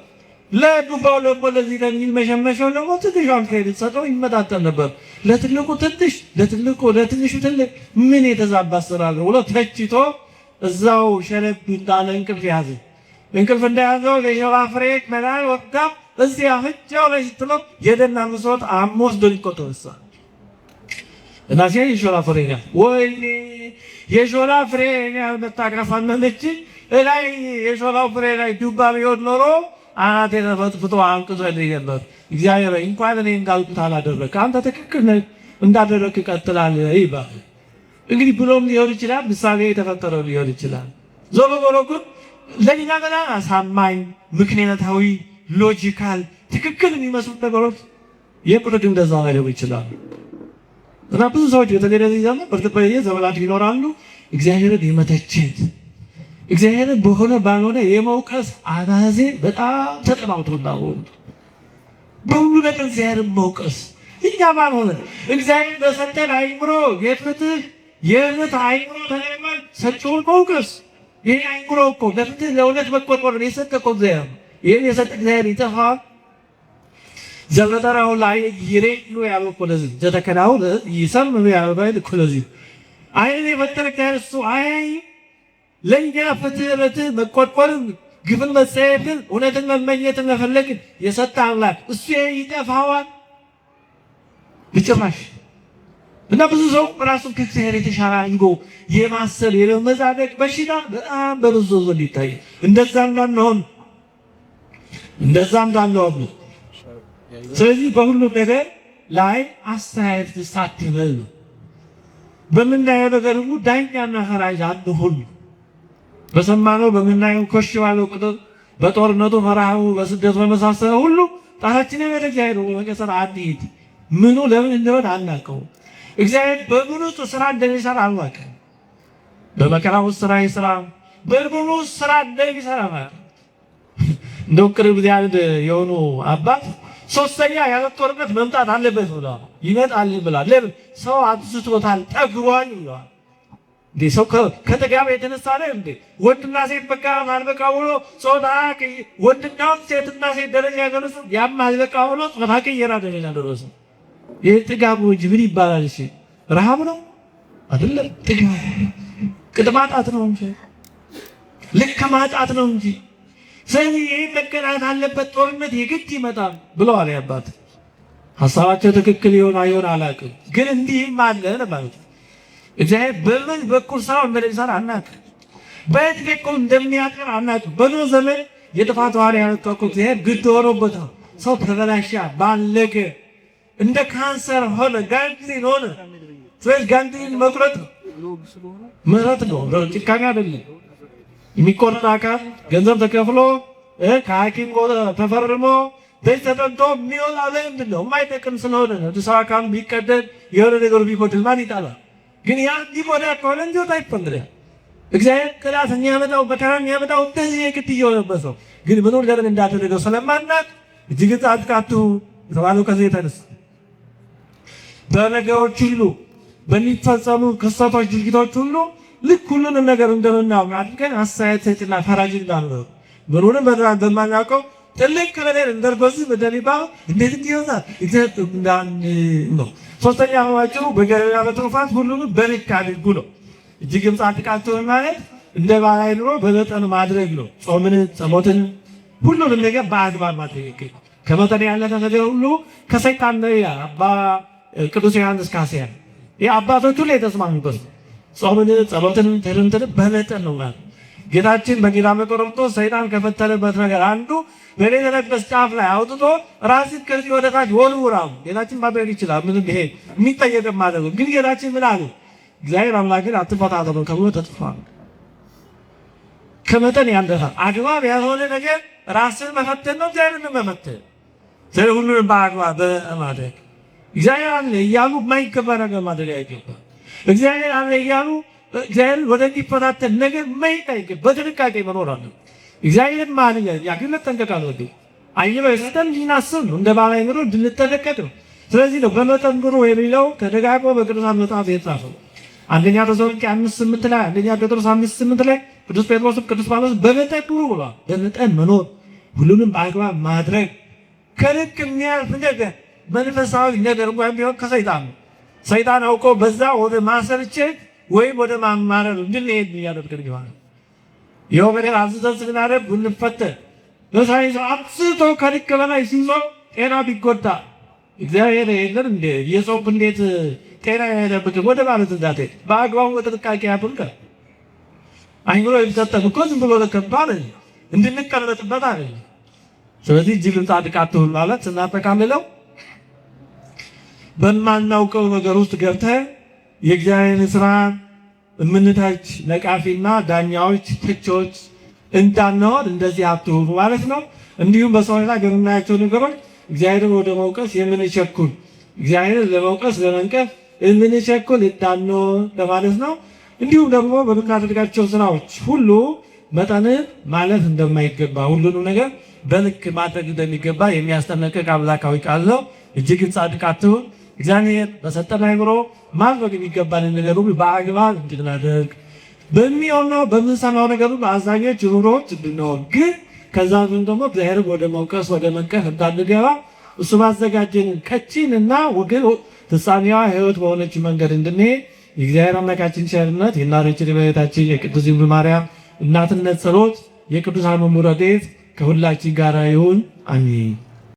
ለዱባው ደግሞ ለዚህ ለሚመሸመሸው ደግሞ ትንሿን ፍሬ ብትሰጠው ይመጣጠን ነበር። ለትልቁ ትንሽ ለትንሹ ትልቅ ምን የተዛባ ስራ ነው ብሎ ተችቶ እዛው ሸለብ እንዳለ እንቅልፍ ያዘ። እንቅልፍ እንደያዘው የሾላ ፍሬ መላል ወጣ። እዚያ ህጃው ላይ ስትለው የደና መስዋዕት አሞስ ደንቆቶ ወሳ እና የሾላ ፍሬ ነው ወይኔ የሾላ ፍሬ ነው መታቀፋና ነች ላይ የሾላው ፍሬ ላይ ዱባ ቢሆን ኖሮ አናቴ ተፈጥፍቶ አንቅዞ ነበር። እግዚአብሔር እንኳን እኔ እንዳልኩት አላደረክ አንተ ትክክል ነህ እንዳደረክ ይቀጥላል ይባል። እንግዲህ ብሎም ሊሆን ይችላል፣ ምሳሌ የተፈጠረው ሊሆን ይችላል። ዞሮ ዞሮ ግን ለኛ ገና አሳማኝ ምክንያታዊ ሎጂካል ትክክል የሚመስሉ ነገሮች የቁርጥ እንደዛ ሊሆን ይችላል። እና ብዙ ሰዎች በተለይ ዘመን በርተበየ ዘመናት ይኖራሉ እግዚአብሔርን የመተቸት እግዚአብሔርን በሆነ ባልሆነ የመውቀስ አባዜ በጣም ተጠማምቶናል። በሁሉ ነገር እግዚአብሔርን መውቀስ እኛ ባልሆነ እግዚአብሔር በሰጠን አይምሮ የፍትህ አይምሮ ተለመን ሰጪውን መውቀስ ይህ አይምሮ እኮ ለፍትህ ለእውነት መቆርቆር የሰጠ እኮ እግዚአብሔር ይህን የሰጠ እግዚአብሔር ይጠፋል። ዘመጠራው ላይ ይሬሉ ያለው እኮ ለዚህ ዘተከናው ይሰም ያለው እኮ ለዚህ አይኔ በተረከ እሱ አይ ለኛ ፍትህ መቆርቆር ግብን መሰየትን እውነትን መመኘትን መፈለግ የሰጠ አምላክ እሱ ይጠፋዋል ብቻሽ። እና ብዙ ሰው ራሱን ከእግዚአብሔር የተሻለ አድርጎ የማሰል የመዛደቅ በሽታ በጣም በብዙ ዘንድ ይታያል። እንደዛ እንዳንሆን ስለዚህ በሁሉ ነገር ላይ አስተያየት ሳትበል በምናየው ነገር ሁሉ ዳኛና ፈራጅ አንሁን። በሰማነው በምናየው ኮሽ ባለው ቁጥር በጦርነቱ በረሃቡ በስደቱ በመሳሰለ ሁሉ ጣታችንን ወደ እግዚአብሔር በመቀሰር አንሂድ። ምኑ ለምን እንደሆነ አናውቀው። እግዚአብሔር በምኑ ስራ እንደሚሰራ አልዋቀም። በመከራ ውስጥ ስራ ይስራ፣ በምኑ ስራ እንደሚሰራ ማለት እንደው ቅርብ ጊዜ አንድ የሆኑ አባት ሶስተኛ የዓለም ጦርነት መምጣት አለበት ብለዋል። ይመጣል ብለዋል። ለምን ሰው አብዝቶታል፣ ጠግቧል ብለዋል። እንዴ ሰው ከጥጋብ የተነሳ ነው እንዴ ወንድና ሴት በቃ ማልበቃ ብሎ ጾታ ወንድና ሴትና ሴት ደረጃ ያደረሰ ያም ማልበቃ ብሎ ጾታ ቀየራ ደረጃ ያደረሰ ይሄ ጥጋብ እንጂ ምን ይባላል? እሺ ረሃብ ነው አይደለም? ጥጋብ ቅጥማጣት ነው እንጂ ልክ ማጣት ነው እንጂ ስለዚህ ይህ መቀጣት አለበት፣ ጦርነት የግድ ይመጣል ብለዋል አባት። ሀሳባቸው ትክክል ይሆን አይሆን አላውቅም፣ ግን እንዲህም አለ ማለት ነው። እግዚአብሔር በምን በኩል ስራው እንደሚሰራ አናውቅም፣ በየት በኩል እንደሚያቀር አናውቅም። በኖህ ዘመን የጥፋት ውሃ ያመጣው እግዚአብሔር ግድ ሆኖበታል። ሰው ተበላሸ፣ ባለገ፣ እንደ ካንሰር ሆነ፣ ጋንግሪን ሆነ። ስለዚህ ጋንግሪን መቁረጥ ምህረት ነው፣ ጭካኔ አይደለም። የሚቆርጥ አካል ገንዘብ ተከፍሎ ከሐኪም ተፈርሞ ቤት ተጠንቶ የሚወጣ ለምንድን ነው? የማይጠቅም ስለሆነ ነው። ሰው አካል ቢቀደድ የሆነ ነገሩ ቢጎድል ማን ይጣላል? ግን ያ እንዲጎዳ ከሆነ እንዲወጣ ይፈቅዳል። እግዚአብሔር ቅጣት የሚያመጣው መከራ የሚያመጣው እንደዚህ የግድ እየሆነበት ነው። ግን ምኑን ለምን እንዳደረገው ስለማናውቅ እጅግ ጻድቃቱ የተባለው ከዚህ የተነሳ በነገሮች ሁሉ በሚፈጸሙ ክስተቶች፣ ድርጊቶች ሁሉ ልክ ሁሉንም ነገር እንደምናውቅ አድርገን አስተያየት ሰጪና ፈራጅ እንዳንሆን ምኑንም በማናውቀው ትልቅ ነገር እንደርበዚህ በደሊባው እንዴት ይሆናል እንዳን ነው። ሶስተኛ አዋጭው በገበያ በትሩፋት ሁሉንም በልክ አድርጉ ነው። እጅግም ጻድቃችሁን ማለት እንደ ባላይ ኑሮ በመጠን ማድረግ ነው። ጾምን፣ ጸሎትን፣ ሁሉንም ነገር በአግባብ ማድረግ ከመጠን ያለፈ ነገር ሁሉ ከሰይጣን ነው። አባ ቅዱስ ዮሐንስ ካሲያን የአባቶቹ ላይ የተስማሙበት ጾምን፣ ጸሎትን፣ ትርንትን በመጠን ነው ማለት። ጌታችን በገዳመ ቆሮንቶስ ሰይጣን ከፈተለበት ነገር አንዱ በሌለ መቅደስ ጫፍ ላይ አውጥቶ ራስን ከዚህ ወደ ታች ወርውራው። ጌታችን ማድረግ ይችላል፣ ምንም ይሄ የሚጠየቅም ማለት ነው። ግን ጌታችን ምን አለ? እግዚአብሔር አምላክን አትፈታተኑ ተብሎ ተጽፏል። ከመጠን ያለፈ አግባብ ያልሆነ ነገር ራስን መፈተን ነው፣ እግዚአብሔርን መፈተን። ስለዚህ ሁሉንም በአግባብ በማድረግ እግዚአብሔር አለ እያሉ የማይገባ ነገር ማድረግ አይገባም። እግዚአብሔር አለ እያሉ እግዚአብሔር ወደሚፈታተን ነገር መሄድ አይገባም። በጥንቃቄ መኖር አለ። እግዚአብሔር ማለት ያግለት ተንቀቃለ ወደ አይበ ሰተን እንድናስብ ነው፣ እንደ ባላይ ኑሮ እንድንጠነቀቅ ነው። ስለዚህ ነው በመጠን ኑሮ የሚለው ተደጋግሞ በቅዱሳን መጽሐፍ የተጻፈው። አንደኛ ተሰሎንቄ 5:8 ላይ፣ አንደኛ ጴጥሮስ 5:8 ላይ ቅዱስ ጴጥሮስም ቅዱስ ጳውሎስ በመጠን ኑሩ ብሏል። በመጠን መኖር፣ ሁሉንም በአግባብ ማድረግ። ከልክ የሚያልፍ ነገር መንፈሳዊ ነገር እንኳን ቢሆን ከሰይጣን ነው። ሰይጣን አውቆ በዛ ወደ ማሰርቸት ወይም ወደ ማማረር እንድንሄድ እያደረገን ይሆናል። ይኸው ነገር አብዝተን ስናደርግ ብንፈተን በሳይንስ አብዝቶ ከልክ በላይ ሲዞር ጤና ቢጎዳ እግዚአብሔር ይሄንን እንደ የጾም እንዴት ጤና ያደብቅም ወደ ማለት እንዳት በአግባቡ በጥንቃቄ ያድርግ። አይምሮ የሚሰጠን እኮ ዝም ብሎ ለከባል እንድንቀረጥበት አይደል። ስለዚህ እጅግ ጻድቃት ሁሉ ማለት ስናጠቃልለው በማናውቀው ነገር ውስጥ ገብተህ የእግዚአብሔርን ስራ እምንታች ነቃፊና ዳኛዎች፣ ትቾች እንዳንሆን እንደዚህ አትሁኑ ማለት ነው። እንዲሁም በሰዎች ላይ በምናያቸው ነገሮች እግዚአብሔርን ወደ መውቀስ የምንቸኩል፣ እግዚአብሔርን ለመውቀስ ለመንቀፍ የምንቸኩል እንዳንሆን ለማለት ነው። እንዲሁም ደግሞ በምናደርጋቸው ስራዎች ሁሉ መጠንን ማለት እንደማይገባ፣ ሁሉንም ነገር በልክ ማድረግ እንደሚገባ የሚያስጠነቅቅ አምላካዊ ቃል ነው። እጅግ ጻድቅ አትሁን። እግዚአብሔር በሰጠን አእምሮ ማድረግ የሚገባንን ነገር ሁሉ በአግባብ እንድናደርግ በሚሆነው በምንሰማው ነገር ሁሉ አዛኞች ሩሮች እንድንሆን፣ ግን ከዛ ግን ደግሞ እግዚአብሔር ወደ መውቀስ ወደ መንቀፍ እንዳንገባ እሱ ባዘጋጀን ቀጭን እና ወገን ፍጻሜዋ ሕይወት በሆነች መንገድ እንድንሄድ የእግዚአብሔር አምላካችን ቸርነት የእናታችን የእመቤታችን የቅድስት ድንግል ማርያም እናትነት ጸሎት የቅዱሳን ረድኤት ከሁላችን ጋር ይሁን። አሜን።